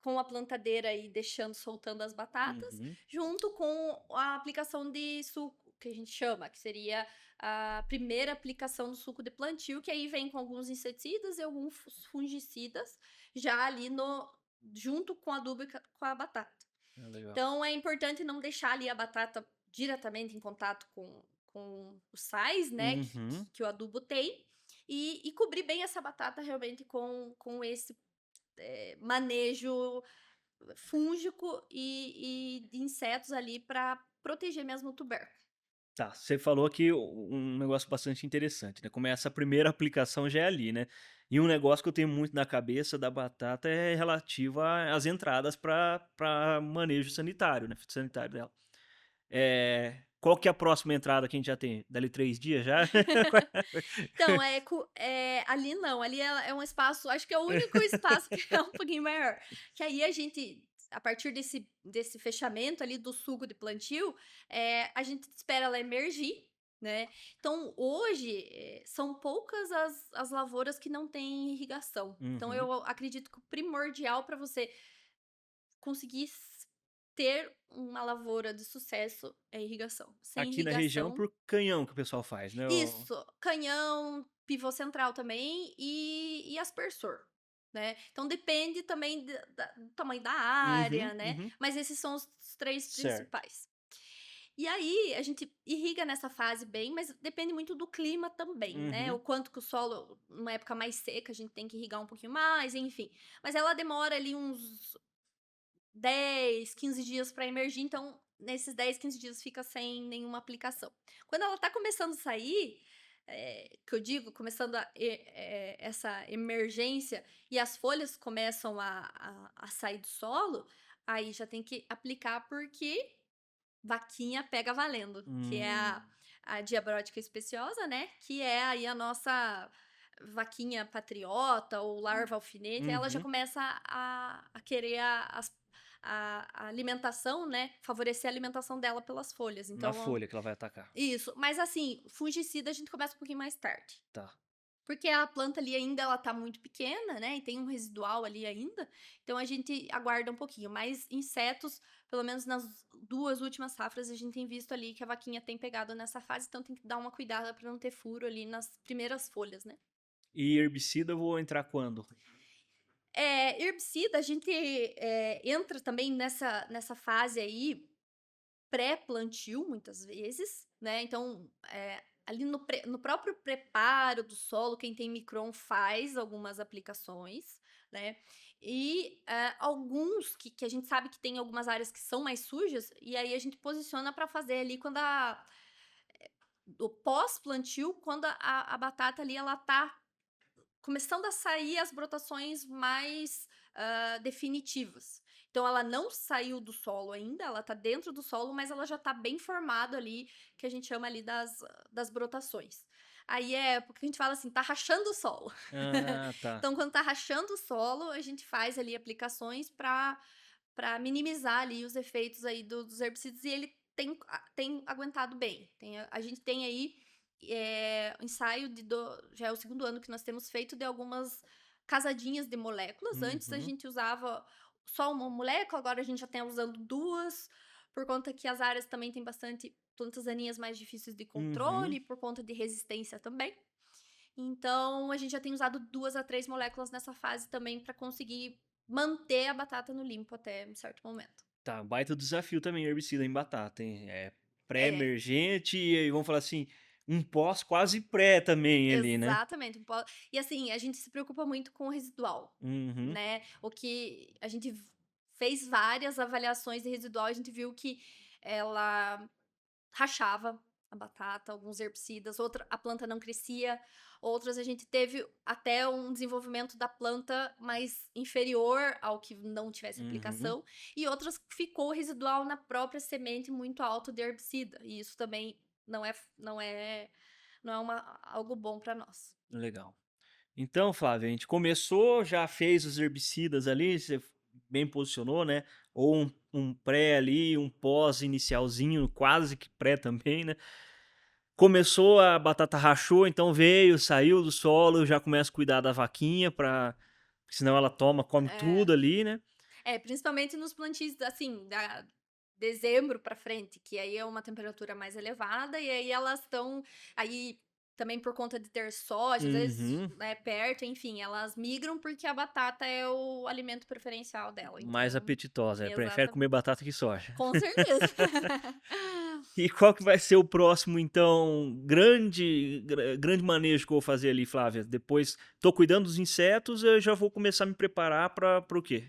com a plantadeira e deixando soltando as batatas, uhum. junto com a aplicação de suco, que a gente chama, que seria a primeira aplicação do suco de plantio, que aí vem com alguns inseticidas e alguns fungicidas já ali no junto com o adubo e com a batata. Ah, legal. Então é importante não deixar ali a batata diretamente em contato com os sais, né, Uhum. que o adubo tem, e cobrir bem essa batata realmente com esse, manejo fúngico e de insetos ali para proteger mesmo o tubérculo. Tá, você falou aqui um negócio bastante interessante, né? Como essa primeira aplicação já é ali, né? E um negócio que eu tenho muito na cabeça da batata é relativo às entradas para manejo sanitário, né? Fitossanitário dela. Qual que é a próxima entrada que a gente já tem? Dali 3 dias já? Então, ali não, ali é um espaço, acho que é o único espaço que é um pouquinho maior. Que aí a gente, a partir desse fechamento ali do suco de plantio, a gente espera ela emergir, né? Então, hoje, são poucas as lavouras que não têm irrigação. Então, Uhum. eu acredito que o primordial para você conseguir ter uma lavoura de sucesso é irrigação. Sem Aqui na região, irrigação, por canhão que o pessoal faz, né? isso, canhão, pivô central também e aspersor, né. Então depende também do tamanho da Uhum, área, né, uhum. mas esses são os 3 Certo. principais. E aí a gente irriga nessa fase bem, mas depende muito do clima também, né, o Uhum. quanto que o solo numa época mais seca a gente tem que irrigar um pouquinho mais, enfim. Mas ela demora ali uns 10, 15 dias para emergir, então nesses 10, 15 dias fica sem nenhuma aplicação. Quando ela tá começando a sair, que eu digo, começando essa emergência e as folhas começam a sair do solo, aí já tem que aplicar porque vaquinha pega valendo, que é Hum. a diabrótica especiosa, né, que é aí a nossa vaquinha patriota ou larva alfinete, ela já Uhum. começa a querer a alimentação, né, favorecer a alimentação dela pelas folhas, Na então folha que ela vai atacar. isso, mas assim, fungicida a gente começa um pouquinho mais tarde. Tá. Porque a planta ali ainda ela tá muito pequena, né, e tem um residual ali ainda, então a gente aguarda um pouquinho, mas insetos, pelo menos nas 2 últimas safras, a gente tem visto ali que a vaquinha tem pegado nessa fase, então tem que dar uma cuidada para não ter furo ali nas primeiras folhas, né. E herbicida eu vou entrar quando? Herbicida a gente, entra também nessa fase aí pré-plantio, muitas vezes, né, então, ali no próprio preparo do solo, quem tem micron faz algumas aplicações, né, e, alguns que a gente sabe que tem algumas áreas que são mais sujas, e aí a gente posiciona para fazer ali quando o pós-plantio, quando a batata ali ela tá começando a sair as brotações mais, definitivas. Então ela não saiu do solo ainda, ela tá dentro do solo, mas ela já tá bem formado ali, que a gente chama ali das brotações. Aí porque a gente fala assim: "Tá rachando o solo". Ah, tá. Então quando tá rachando o solo, a gente faz ali aplicações para minimizar ali os efeitos aí dos herbicidas e ele tem aguentado bem. A gente tem aí, ensaio já é o segundo ano que nós temos feito de algumas casadinhas de moléculas. Antes a Uhum. gente usava só uma molécula, agora a gente já tem usando 2, por conta que as áreas também tem bastante plantas daninhas mais difíceis de Uhum. controle, por conta de resistência também. Então, a gente já tem usado 2 a 3 moléculas nessa fase também para conseguir manter a batata no limpo até um certo momento. Tá, baita desafio também herbicida em batata, hein? É É, pré-emergente e aí vamos falar assim, um pós quase pré também ali, né? Exatamente, e assim, a gente se preocupa muito com o residual, Uhum, né, o que a gente fez várias avaliações de residual, a gente viu que ela rachava a batata, alguns herbicidas, outra a planta não crescia, outras a gente teve até um desenvolvimento da planta mais inferior ao que não tivesse uhum. aplicação, e outras ficou residual na própria semente muito alto de herbicida, e isso também não é algo bom para nós. Legal. Então, Flávio, a gente começou, já fez os herbicidas ali, você bem posicionou, né? Ou um pré ali, um pós inicialzinho, quase que pré também, né? Começou, a batata rachou, então veio, saiu do solo, já começa a cuidar da vaquinha, senão ela toma, come É. tudo ali, né? Principalmente nos plantios, assim, da dezembro para frente, que aí é uma temperatura mais elevada, e aí elas estão aí também por conta de ter soja, às vezes, Uhum. né, perto, enfim, elas migram porque a batata é o alimento preferencial dela, Mais então apetitosa, prefere exata comer batata que soja. com certeza. E qual que vai ser o próximo, então, grande manejo que eu vou fazer ali, Flávia? Depois, tô cuidando dos insetos, eu já vou começar a me preparar para o quê?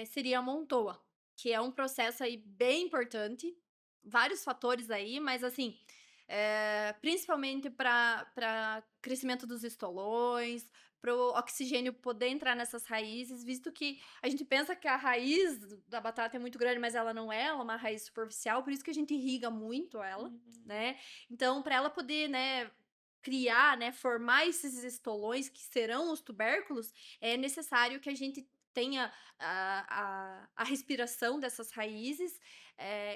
Seria a montoa, que é um processo aí bem importante, vários fatores aí, mas assim, principalmente para crescimento dos estolões, para o oxigênio poder entrar nessas raízes, visto que a gente pensa que a raiz da batata é muito grande, mas ela é uma raiz superficial, por isso que a gente irriga muito ela, né? Então, para ela poder, né, criar, né, formar esses estolões que serão os tubérculos, é necessário que a gente tenha a respiração dessas raízes,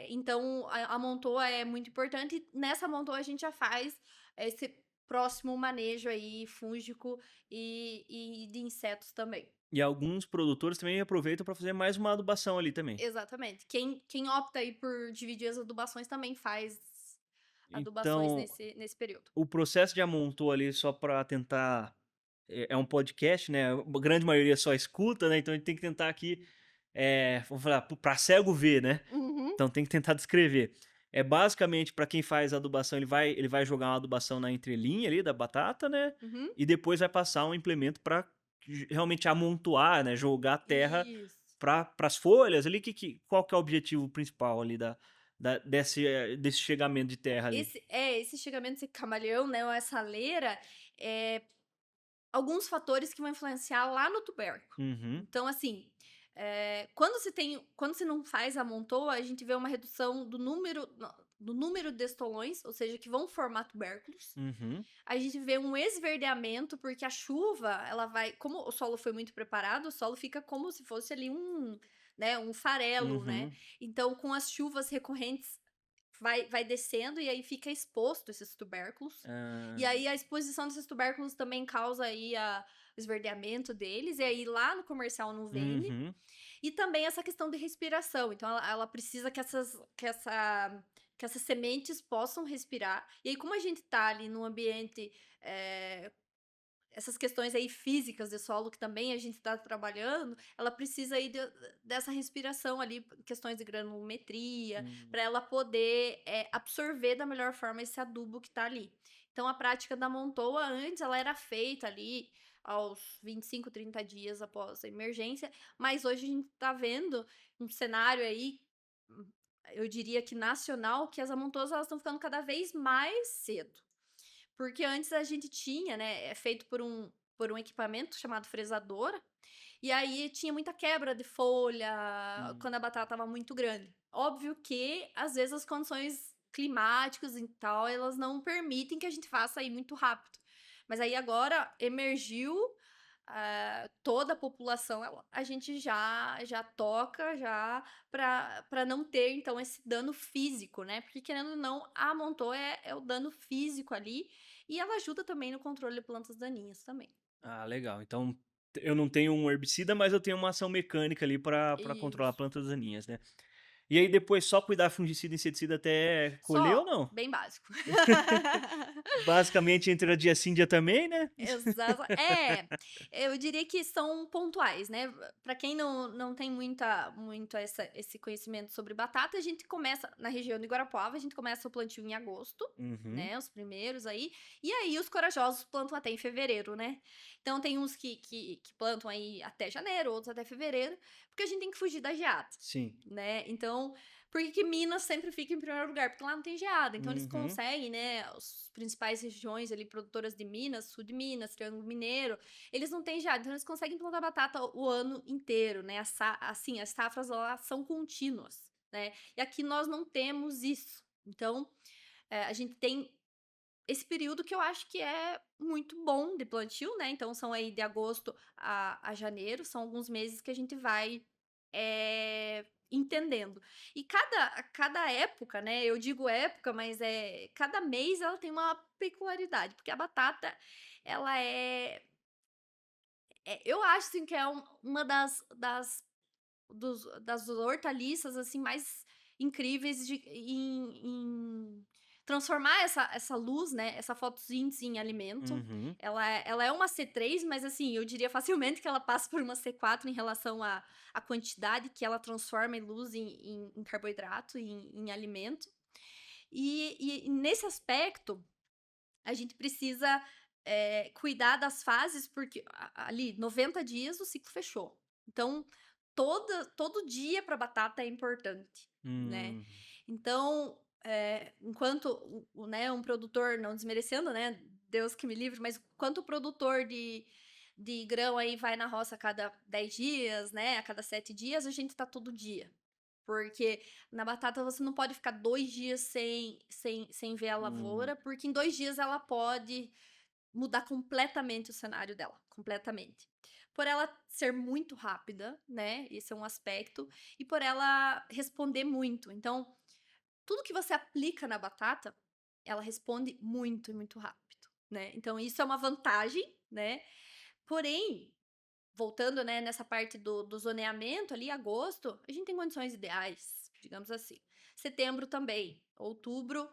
então a montoa é muito importante, e nessa montoa a gente já faz esse próximo manejo aí fúngico e de insetos também. E alguns produtores também aproveitam para fazer mais uma adubação ali também. Exatamente. Quem opta aí por dividir as adubações também faz adubações Então, nesse período. o processo de amontoa ali, só para tentar, é um podcast, né? A grande maioria só escuta, né? Então a gente tem que tentar aqui, vamos falar, para cego ver, né? Uhum, Então tem que tentar descrever. É basicamente para quem faz adubação, ele vai jogar uma adubação na entrelinha ali da batata, né? uhum. E depois vai passar um implemento para realmente amontoar, né? Jogar a terra Isso. para as folhas ali. Qual que é o objetivo principal ali desse chegamento de terra ali? Esse chegamento, esse camaleão, né, ou essa leira, é alguns fatores que vão influenciar lá no tubérculo. Uhum, Então, assim, quando se não faz a montoa, a gente vê uma redução do número de estolões, ou seja, que vão formar tubérculos. uhum, A gente vê um esverdeamento, porque a chuva, ela vai, como o solo foi muito preparado, o solo fica como se fosse ali né, um farelo, né? uhum. Então, com as chuvas recorrentes, vai descendo e aí fica exposto esses tubérculos. E Ah, aí a exposição desses tubérculos também causa aí o esverdeamento deles, e aí lá no comercial não vende. uhum. E também essa questão de respiração, então ela precisa que essas sementes possam respirar. E aí como a gente tá ali num ambiente, eh, essas questões aí físicas de solo que também a gente está trabalhando, ela precisa aí dessa respiração ali, questões de granulometria, Hum. para ela poder absorver da melhor forma esse adubo que está ali. Então a prática da montoa antes ela era feita ali aos 25, 30 dias após a emergência, mas hoje a gente está vendo um cenário aí, hum, eu diria que nacional, que as amontoas elas estão ficando cada vez mais cedo. Porque antes a gente tinha, né, é feito por um equipamento chamado fresadora, e aí tinha muita quebra de folha Hum. quando a batata estava muito grande. Óbvio que, às vezes, as condições climáticas e tal, elas não permitem que a gente faça aí muito rápido. Mas aí agora emergiu, toda a população, a gente já toca já para não ter então esse dano físico, né? Porque querendo ou não, a amontoa é o dano físico ali e ela ajuda também no controle de plantas daninhas também. Ah, legal. Então, eu não tenho um herbicida, mas eu tenho uma ação mecânica ali para controlar Isso. plantas daninhas, né? E aí depois só cuidar fungicida e inseticida até colher ou Só, não? bem básico. Basicamente entra dia sim, dia também, né? Exato. É, eu diria que são pontuais, né. Para quem não tem muito esse conhecimento sobre batata, a gente começa na região de Guarapuava, a gente começa o plantio em agosto, Uhum. né, os primeiros aí, e aí os corajosos plantam até em fevereiro, né. Então tem uns que plantam aí até janeiro, outros até fevereiro, porque a gente tem que fugir da geada, Sim. né. Então, por que que Minas sempre fica em primeiro lugar? Porque lá não tem geada, então eles Uhum. conseguem, né, as principais regiões ali produtoras de Minas, sul de Minas, Triângulo Mineiro, eles não têm geada, então eles conseguem plantar batata o ano inteiro, né, assim, as safras lá são contínuas, né, e aqui nós não temos isso. Então, a gente tem esse período que eu acho que é muito bom de plantio, né, então são aí de agosto a janeiro, são alguns meses que a gente vai, entendendo. E cada época, né, eu digo época, mas, cada mês ela tem uma peculiaridade, porque a batata ela eu acho, assim, que é uma das hortaliças, assim, mais incríveis em transformar essa luz, né, essa fotossíntese em alimento. Uhum. Ela é uma C3, mas, assim, eu diria facilmente que ela passa por uma C4 em relação à quantidade que ela transforma em luz em carboidrato, em alimento. E nesse aspecto, a gente precisa, cuidar das fases, porque ali 90 dias o ciclo fechou. Então, todo dia para batata é importante, né. Hum. Então, enquanto né, um produtor, não desmerecendo, né, Deus que me livre, mas enquanto o produtor de grão aí vai na roça a cada 10 dias, né, a cada 7 dias, a gente tá todo dia. Porque na batata você não pode ficar 2 dias sem ver a Hum. lavoura, porque em 2 dias ela pode mudar completamente o cenário dela, completamente. Por ela ser muito rápida, né, esse é um aspecto, e por ela responder muito. Então, tudo que você aplica na batata, ela responde muito e muito rápido, né. Então isso é uma vantagem, né. Porém, voltando, né, nessa parte do zoneamento ali, agosto, a gente tem condições ideais, digamos assim. Setembro também, outubro,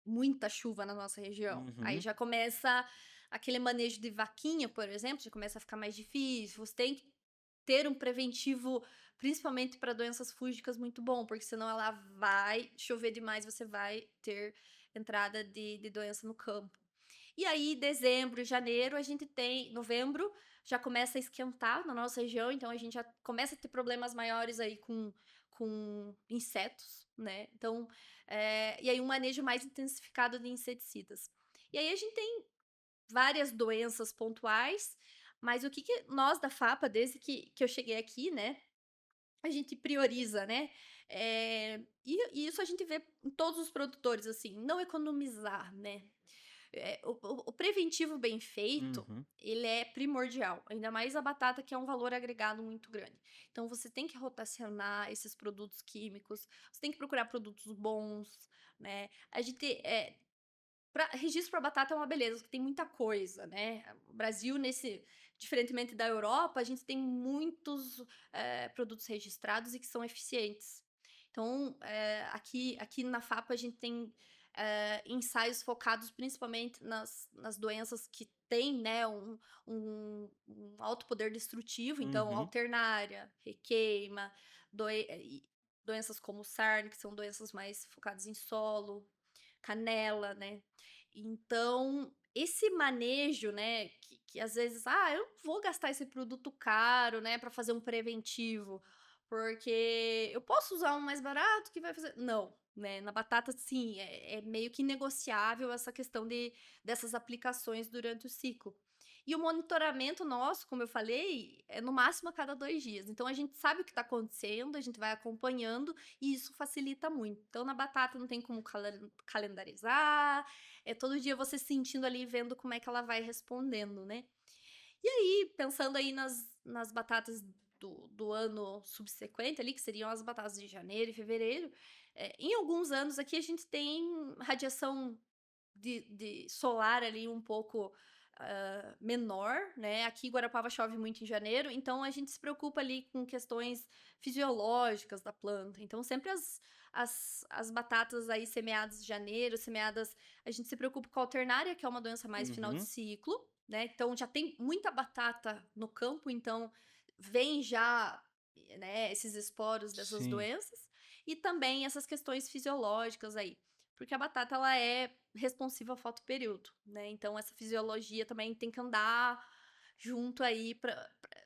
muita chuva na nossa região. Aí Uhum. já começa aquele manejo de vaquinha, por exemplo, já começa a ficar mais difícil. Você tem que ter um preventivo, principalmente para doenças fúngicas, muito bom, porque senão ela vai chover demais, você vai ter entrada de doença no campo. E aí, dezembro, janeiro, a gente tem. Novembro já começa a esquentar na nossa região, então a gente já começa a ter problemas maiores aí com insetos, né? Então, e aí um manejo mais intensificado de inseticidas. E aí a gente tem várias doenças pontuais, mas o que, que nós da FAPA, desde que eu cheguei aqui, né? A gente prioriza, né? E isso a gente vê em todos os produtores, assim, não economizar, né? O preventivo bem feito, Uhum. ele é primordial, ainda mais a batata, que é um valor agregado muito grande. Então você tem que rotacionar esses produtos químicos, você tem que procurar produtos bons, né. A gente, registro para batata é uma beleza, porque tem muita coisa, né. O Brasil diferentemente da Europa, a gente tem muitos, produtos registrados e que são eficientes. Então, aqui na FAPA a gente tem, ensaios focados principalmente nas doenças que têm, né, um alto poder destrutivo, então Uhum. alternária, requeima, doenças como sarna, que são doenças mais focadas em solo, canela, né. Então, esse manejo, né, que às vezes: "Ah, eu não vou gastar esse produto caro, né, para fazer um preventivo, porque eu posso usar um mais barato que vai fazer". Não, né, na batata sim, é meio que negociável essa questão dessas aplicações durante o ciclo. E o monitoramento nosso, como eu falei, é no máximo a cada 2 dias. Então a gente sabe o que está acontecendo, a gente vai acompanhando e isso facilita muito. Então na batata não tem como calendarizar, é todo dia você sentindo ali, vendo como é que ela vai respondendo, né. E aí, pensando aí nas batatas do ano subsequente ali, que seriam as batatas de janeiro e fevereiro, em alguns anos aqui a gente tem radiação de solar ali um pouco, menor, né? Aqui em Guarapava chove muito em janeiro, então a gente se preocupa ali com questões fisiológicas da planta. Então, sempre as batatas aí semeadas em janeiro, a gente se preocupa com a alternária, que é uma doença mais final de Uhum. ciclo, né? Então, já tem muita batata no campo, então vem já, né, esses esporos dessas Sim. doenças. E também essas questões fisiológicas aí. Porque a batata, ela é responsiva ao fotoperíodo, né? Então, essa fisiologia também tem que andar junto aí,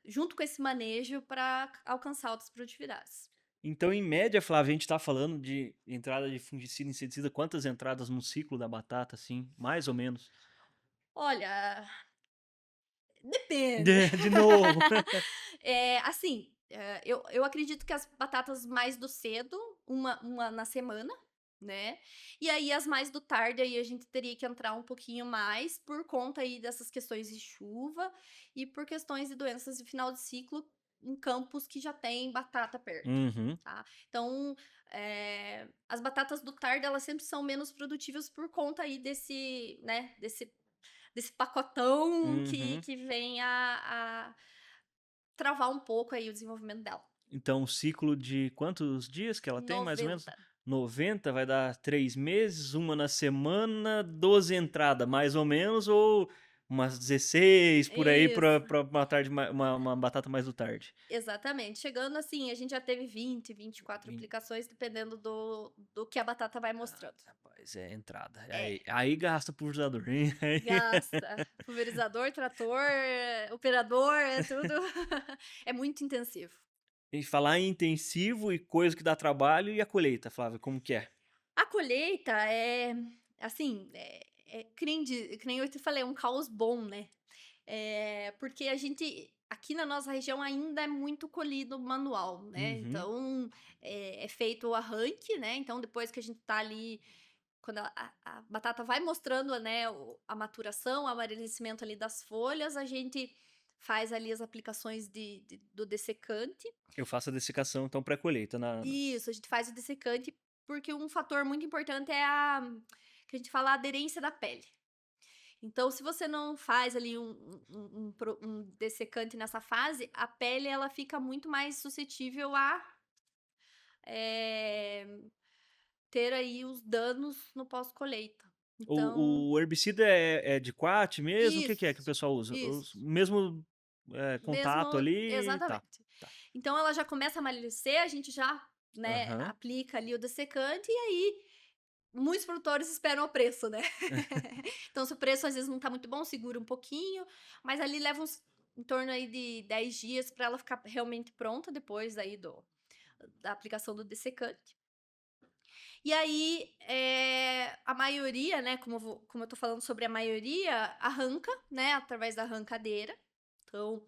junto com esse manejo para alcançar altas produtividades. Então, em média, Flávia, a gente tá falando de entrada de fungicida e inseticida, quantas entradas no ciclo da batata, assim, mais ou menos? Olha, depende. De novo. Assim, eu acredito que as batatas mais do cedo, uma na semana, né? E aí as mais do tarde, aí a gente teria que entrar um pouquinho mais por conta aí dessas questões de chuva e por questões de doenças de final de ciclo em campos que já tem batata perto, Uhum, tá? Então, as batatas do tarde, elas sempre são menos produtivas por conta aí desse pacotão que, uhum. que vem a travar um pouco aí o desenvolvimento dela. Então, o ciclo de quantos dias que ela tem, mais ou menos? 90. 90, vai dar 3 meses, uma na semana, 12 entradas, mais ou menos, ou umas 16 por aí Isso, pra uma tarde, uma batata mais do tarde. exatamente. Chegando assim, a gente já teve 20, 24 Vin- aplicações, dependendo do que a batata vai mostrando. Rapaz, é entrada. É, Aí gasta pulverizador, hein? gasta. Pulverizador, trator, operador, é tudo. É muito intensivo. E falar em intensivo e coisa que dá trabalho, e a colheita, Flávia, como que é? A colheita é, assim, que nem eu te falei, é um caos bom, né? Porque a gente, aqui na nossa região, ainda é muito colhido manual, né? Uhum. Então, é feito o arranque, né? Então, depois que a gente tá ali, quando a batata vai mostrando, né, a maturação, o amarelecimento ali das folhas, a gente faz ali as aplicações do dessecante. Eu faço a dessecação, então, pré-colheita. Isso, a gente faz o dessecante, porque um fator muito importante é que a gente fala, a aderência da pele. Então, se você não faz ali um dessecante nessa fase, a pele ela fica muito mais suscetível a eh, ter aí os danos no pós-colheita. Então, O herbicida é de coate mesmo? O que que o isso, pessoal usa? isso, Mesmo mesmo, contato ali, tá, exatamente. tá. Então, ela já começa a amadurecer, a gente já, né, Aham. aplica ali o dessecante e aí muitos produtores esperam o preço, né? Então, se o preço às vezes não tá muito bom, segura um pouquinho, mas ali leva em torno aí de 10 dias para ela ficar realmente pronta depois aí da aplicação do dessecante. E aí, a maioria, né, como eu tô falando sobre a maioria, arranca, né, através da arrancadeira. Então,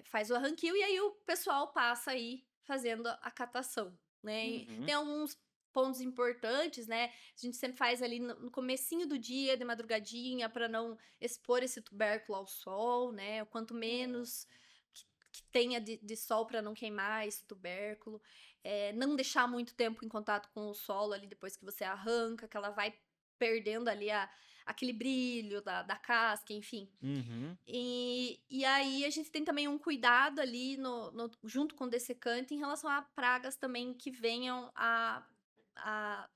faz o arranquio e aí o pessoal passa aí fazendo a catação, né? E Uhum. tem alguns pontos importantes, né? A gente sempre faz ali no comecinho do dia, de madrugadinha, para não expor esse tubérculo ao sol, né? O quanto menos que tenha de sol para não queimar esse tubérculo. Não deixar muito tempo em contato com o solo ali depois que você arranca, que ela vai perdendo ali aquele brilho da casca, enfim. Uhum. E aí a gente tem também um cuidado ali junto com o dessecante em relação a pragas também que venham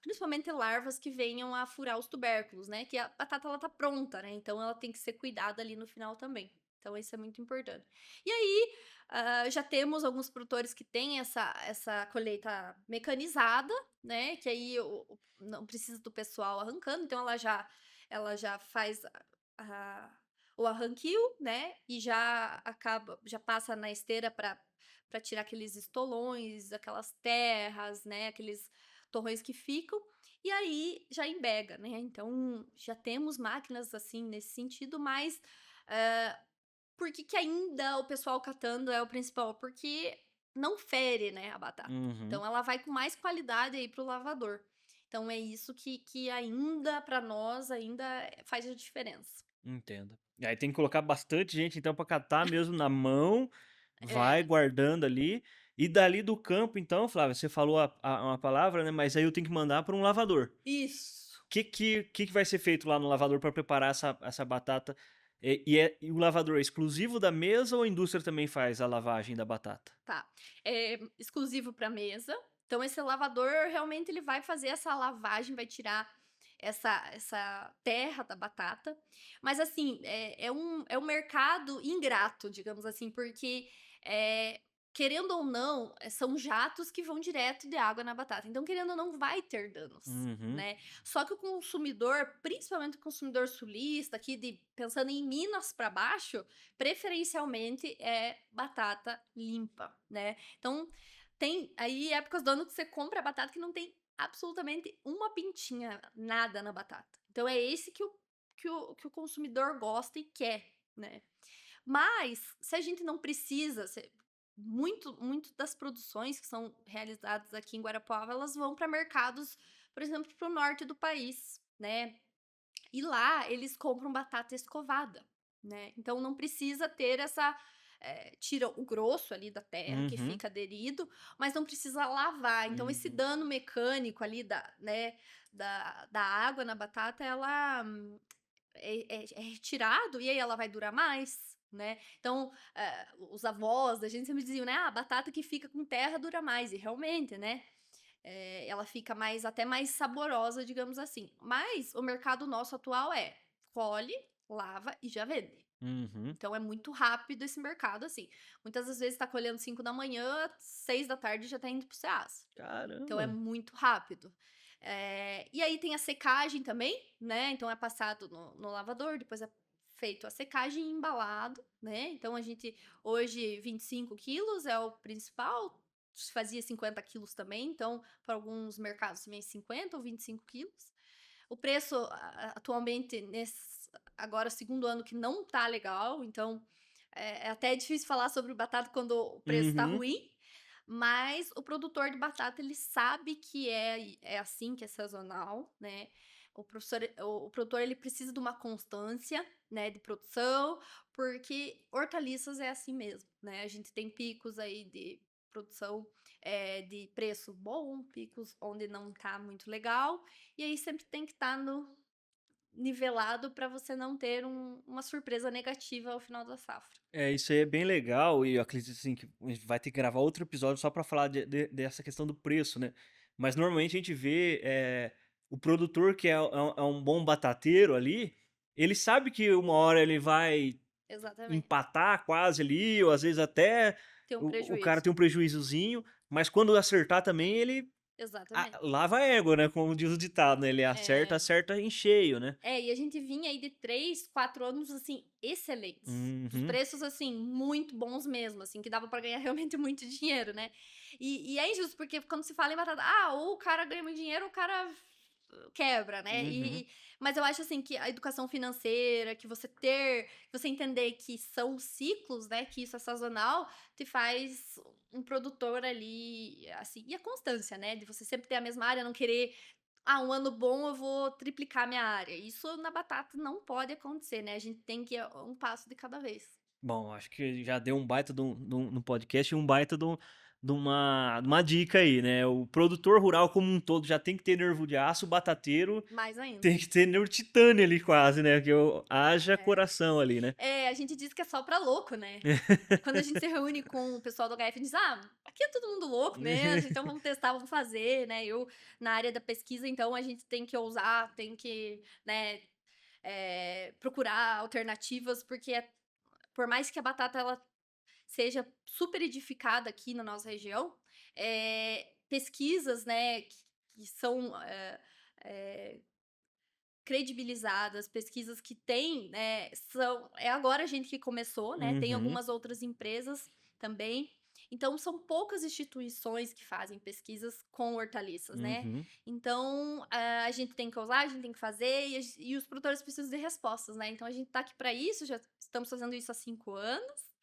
principalmente larvas que venham a furar os tubérculos, né? Que a batata ela tá pronta, né? Então ela tem que ser cuidada ali no final também. Então isso é muito importante. E aí já temos alguns produtores que têm essa colheita mecanizada, né? Que aí não precisa do pessoal arrancando, então ela já faz o arranquio, né? E já passa na esteira para tirar aqueles estolões, aquelas terras, né? Aqueles torrões que ficam. E aí já embega, né? Então já temos máquinas assim nesse sentido, mas por que que ainda o pessoal catando é o principal? Porque não fere, né, a batata. Uhum. Então ela vai com mais qualidade aí pro lavador. Então é isso que ainda para nós ainda faz a diferença. Entendo. E aí tem que colocar bastante gente, então, pra catar mesmo na mão, vai É, guardando ali. E dali do campo, então, Flávia, você falou uma palavra, né? Mas aí eu tenho que mandar para um lavador. isso. que vai ser feito lá no lavador para preparar essa batata? E o lavador é exclusivo da mesa ou a indústria também faz a lavagem da batata? Tá. É exclusivo para mesa. Então esse lavador realmente ele vai fazer essa lavagem, vai tirar essa terra da batata. Mas assim, é um mercado ingrato, digamos assim, porque, eh, querendo ou não, são jatos que vão direto de água na batata. Então, querendo ou não, vai ter danos, Uhum. né. Só que o consumidor, principalmente o consumidor sulista, aqui de pensando em Minas para baixo, preferencialmente é batata limpa, né. Então, tem aí épocas do ano que você compra a batata que não tem absolutamente uma pintinha, nada na batata. Então é esse que o consumidor gosta e quer, né. Mas, se a gente não precisa, muito das produções que são realizadas aqui em Guarapuava, elas vão para mercados, por exemplo, para o norte do país, né. E lá eles compram batata escovada, né, então não precisa ter tira o grosso ali da terra que Uhum. fica aderido, mas não precisa lavar, então esse Uhum. dano mecânico ali da água na batata ela é retirado e aí ela vai durar mais, né. Então, os avós da gente sempre diziam, né: "Ah, a batata que fica com terra dura mais", e realmente, né, ela fica até mais saborosa, digamos assim. Mas o mercado nosso atual colhe, lava e já vende. Uhum. Então é muito rápido esse mercado, assim. Muitas das vezes tá colhendo 5 da manhã, 6 da tarde já tá indo pro ceasa. Então é Caramba! muito rápido. E aí tem a secagem também, né, então é passado no lavador, depois é feito a secagem e embalado, né, então a gente hoje 25 quilos é o principal, se fazia 50 quilos também, então para alguns mercados vem 50 ou 25 quilos. O preço atualmente agora segundo ano que não tá legal, então é até difícil falar sobre batata quando o preço tá Uhum. ruim, mas o produtor de batata, ele sabe que é assim, que é sazonal, né. O produtor, ele precisa de uma constância, né, de produção, porque hortaliças é assim mesmo, né. A gente tem picos aí de produção, de preço bom, picos onde não tá muito legal, e aí sempre tem que estar no nivelado para você não ter uma surpresa negativa ao final da safra. É, isso aí é bem legal e eu acredito, assim, que a gente vai ter que gravar outro episódio só para falar dessa questão do preço, né. Mas normalmente a gente vê, o produtor que é um bom batateiro ali, ele sabe que uma hora ele vai Exatamente. empatar quase ali, ou às vezes até Ter um o cara prejuízo. tem um prejuízozinho, mas quando acertar também ele Exatamente. lava a égua, né, como diz o ditado, né, ele acerta, É. acerta em cheio, né. E a gente vinha aí de 3, 4 anos, assim, excelentes. Dos Uhum. preços, assim, muito bons mesmo, assim, que dava pra ganhar realmente muito dinheiro, né. E é injusto, porque quando se fala em batata, ou o cara ganha muito dinheiro ou o cara quebra, né. Uhum. Mas eu acho, assim, que a educação financeira, que você entender que são ciclos, né, que isso é sazonal, te faz um produtor ali, assim e a constância, né, de você sempre ter a mesma área, não querer um ano bom eu vou triplicar minha área. Isso na batata não pode acontecer, né, a gente tem que ir um passo de cada vez. Bom, acho que já deu um baita no podcast e um baita de uma dica aí, né. O produtor rural como um todo já tem que ter nervo de aço, o batateiro Mais ainda. tem que ter nervo de titânio ali quase, né, que haja É. coração ali, né. A gente diz que é só pra louco, né. Quando a gente se reúne com o pessoal do HF, a gente diz: "Ah, aqui é todo mundo louco mesmo, então vamos testar, vamos fazer", né. Eu, na área da pesquisa, então a gente tem que ousar, tem que, né, procurar alternativas, porque por mais que a batata ela seja super edificada aqui na nossa região, pesquisas, né, que são, eh, credibilizadas, pesquisas que têm, né, agora a gente que começou, né, tem Uhum, algumas outras empresas também. Então são poucas instituições que fazem pesquisas com hortaliças, né. uhum. Então, a gente tem que ousar, a gente tem que fazer e os produtores precisam de respostas, né. Então a gente tá aqui para isso, já estamos fazendo isso há 5 anos,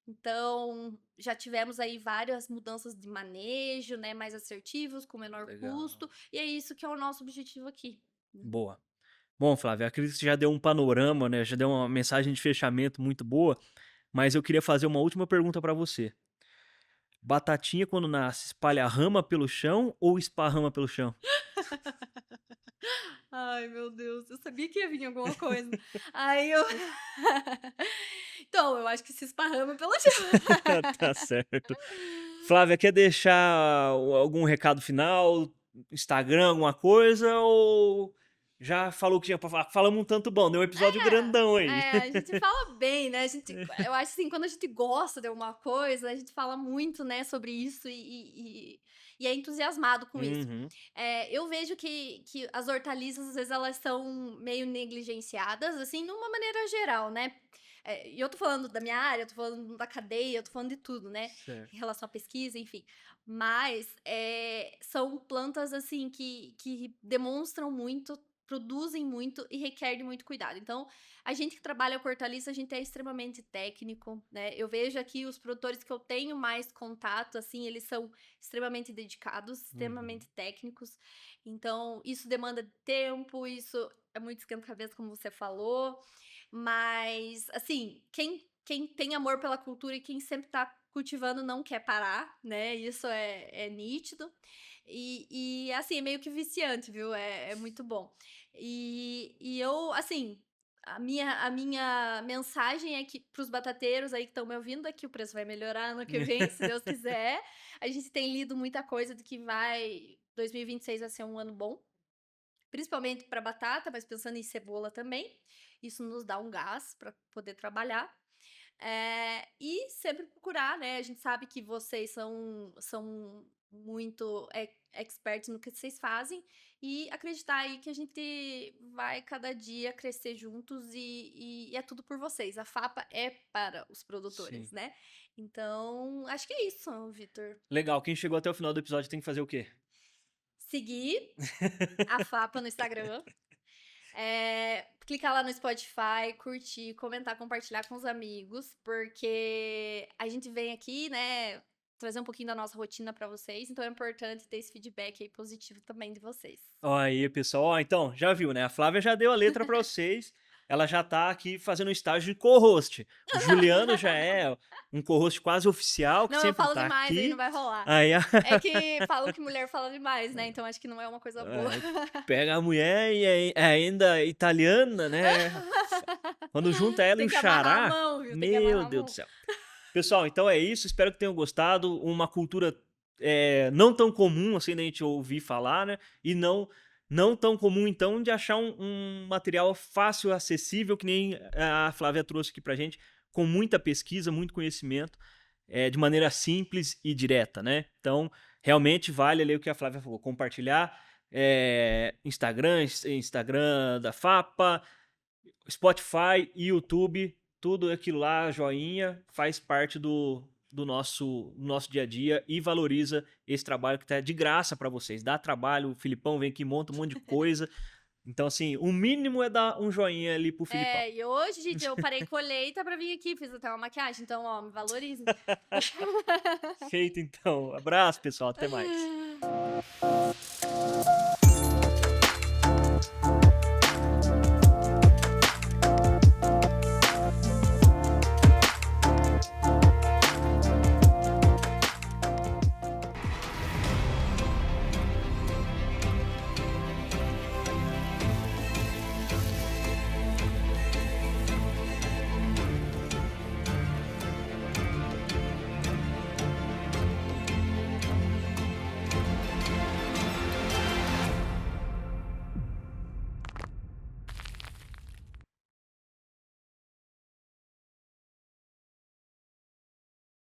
então já tivemos aí várias mudanças de manejo, né, mais assertivos, com menor Legal. custo, e é isso que é o nosso objetivo aqui, né. Boa. Bom, Flávio, acredito que você já deu um panorama, né, já deu uma mensagem de fechamento muito boa, mas eu queria fazer uma última pergunta para você. Batatinha quando nasce, espalha rama pelo chão ou esparrama pelo chão? Ai, meu Deus, eu sabia que ia vir alguma coisa. Aí eu então, eu acho que se esparrama pelo chão. Tá certo. Flávia, quer deixar algum recado final? Instagram, alguma coisa? Ou já falou que tinha pra falar? Falamos um tanto bom, deu um episódio grandão aí. A gente fala bem, né, eu acho assim, quando a gente gosta de alguma coisa, a gente fala muito, né, sobre isso e é entusiasmado com isso. Uhum. Eu vejo que as hortaliças, às vezes, elas são meio negligenciadas, assim, numa maneira geral, né. E eu tô falando da minha área, eu tô falando da cadeia, eu tô falando de tudo, né, Certo. em relação à pesquisa, enfim. Mas, são plantas, assim, que demonstram muito, produzem muito e requerem muito cuidado. Então, a gente que trabalha com hortaliça, a gente é extremamente técnico, né. Eu vejo aqui os produtores que eu tenho mais contato, assim, eles são extremamente dedicados, Uhum. extremamente técnicos. Então, isso demanda tempo, isso é muito esquenta-cabeça, como você falou. Mas, assim, quem tem amor pela cultura e quem sempre tá cultivando não quer parar, né, isso é nítido. Assim, é meio que viciante, viu, é muito bom. E eu, assim, a minha mensagem é que para os batateiros aí que estão me ouvindo é que o preço vai melhorar ano que vem, se Deus quiser. A gente tem lido muita coisa de que 2026 vai ser um ano bom, principalmente para batata, mas pensando em cebola também. Isso nos dá um gás para poder trabalhar. E sempre procurar, né? A gente sabe que vocês são muito experts no que vocês fazem e acreditar aí que a gente vai cada dia crescer juntos e é tudo por vocês. A FAPA é para os Sim. produtores, né? Então, acho que é isso, Vitor. Legal, quem chegou até o final do episódio tem que fazer o quê? Seguir a FAPA no Instagram. Clicar lá no Spotify, curtir, comentar, compartilhar com os amigos, porque a gente vem aqui, né, trazer um pouquinho da nossa rotina pra vocês, então é importante ter esse feedback aí positivo também de vocês. Ó, aí, pessoal. Ó, então, já viu, né? A Flávia já deu a letra pra vocês. Ela já tá aqui fazendo um estágio de co-host. O Juliano já é um co-host quase oficial, que Não, eu sempre falo tá demais, aí não aqui. vai rolar. Aí, É que falam que mulher fala demais, né? Então acho que não é uma coisa boa. aí pega a mulher e é ainda italiana, né? Quando junta ela e Tem o que amarrar a xará, mão, viu? Tem que meu amarrar a Deus do mão. céu. Pessoal, então é isso. Espero que tenham gostado. Uma cultura não tão comum assim da gente ouvir falar, né? E não tão comum, então, de achar um material fácil, acessível, que nem a Flávia trouxe aqui pra gente, com muita pesquisa, muito conhecimento, de maneira simples e direta, né? Então, realmente vale ali o que a Flávia falou, compartilhar Instagram da FAPA, Spotify, YouTube, tudo aquilo lá, joinha, faz parte do nosso dia a dia e valoriza esse trabalho que tá de graça para vocês. Dá trabalho, o Filipão vem aqui, monta um monte de coisa. Então, assim, o mínimo é dar um joinha ali pro Filipão. E hoje, gente, eu parei colheita pra vir aqui, fiz até uma maquiagem, então, ó, me valorizem. Feito, então. Abraço, pessoal. Até mais.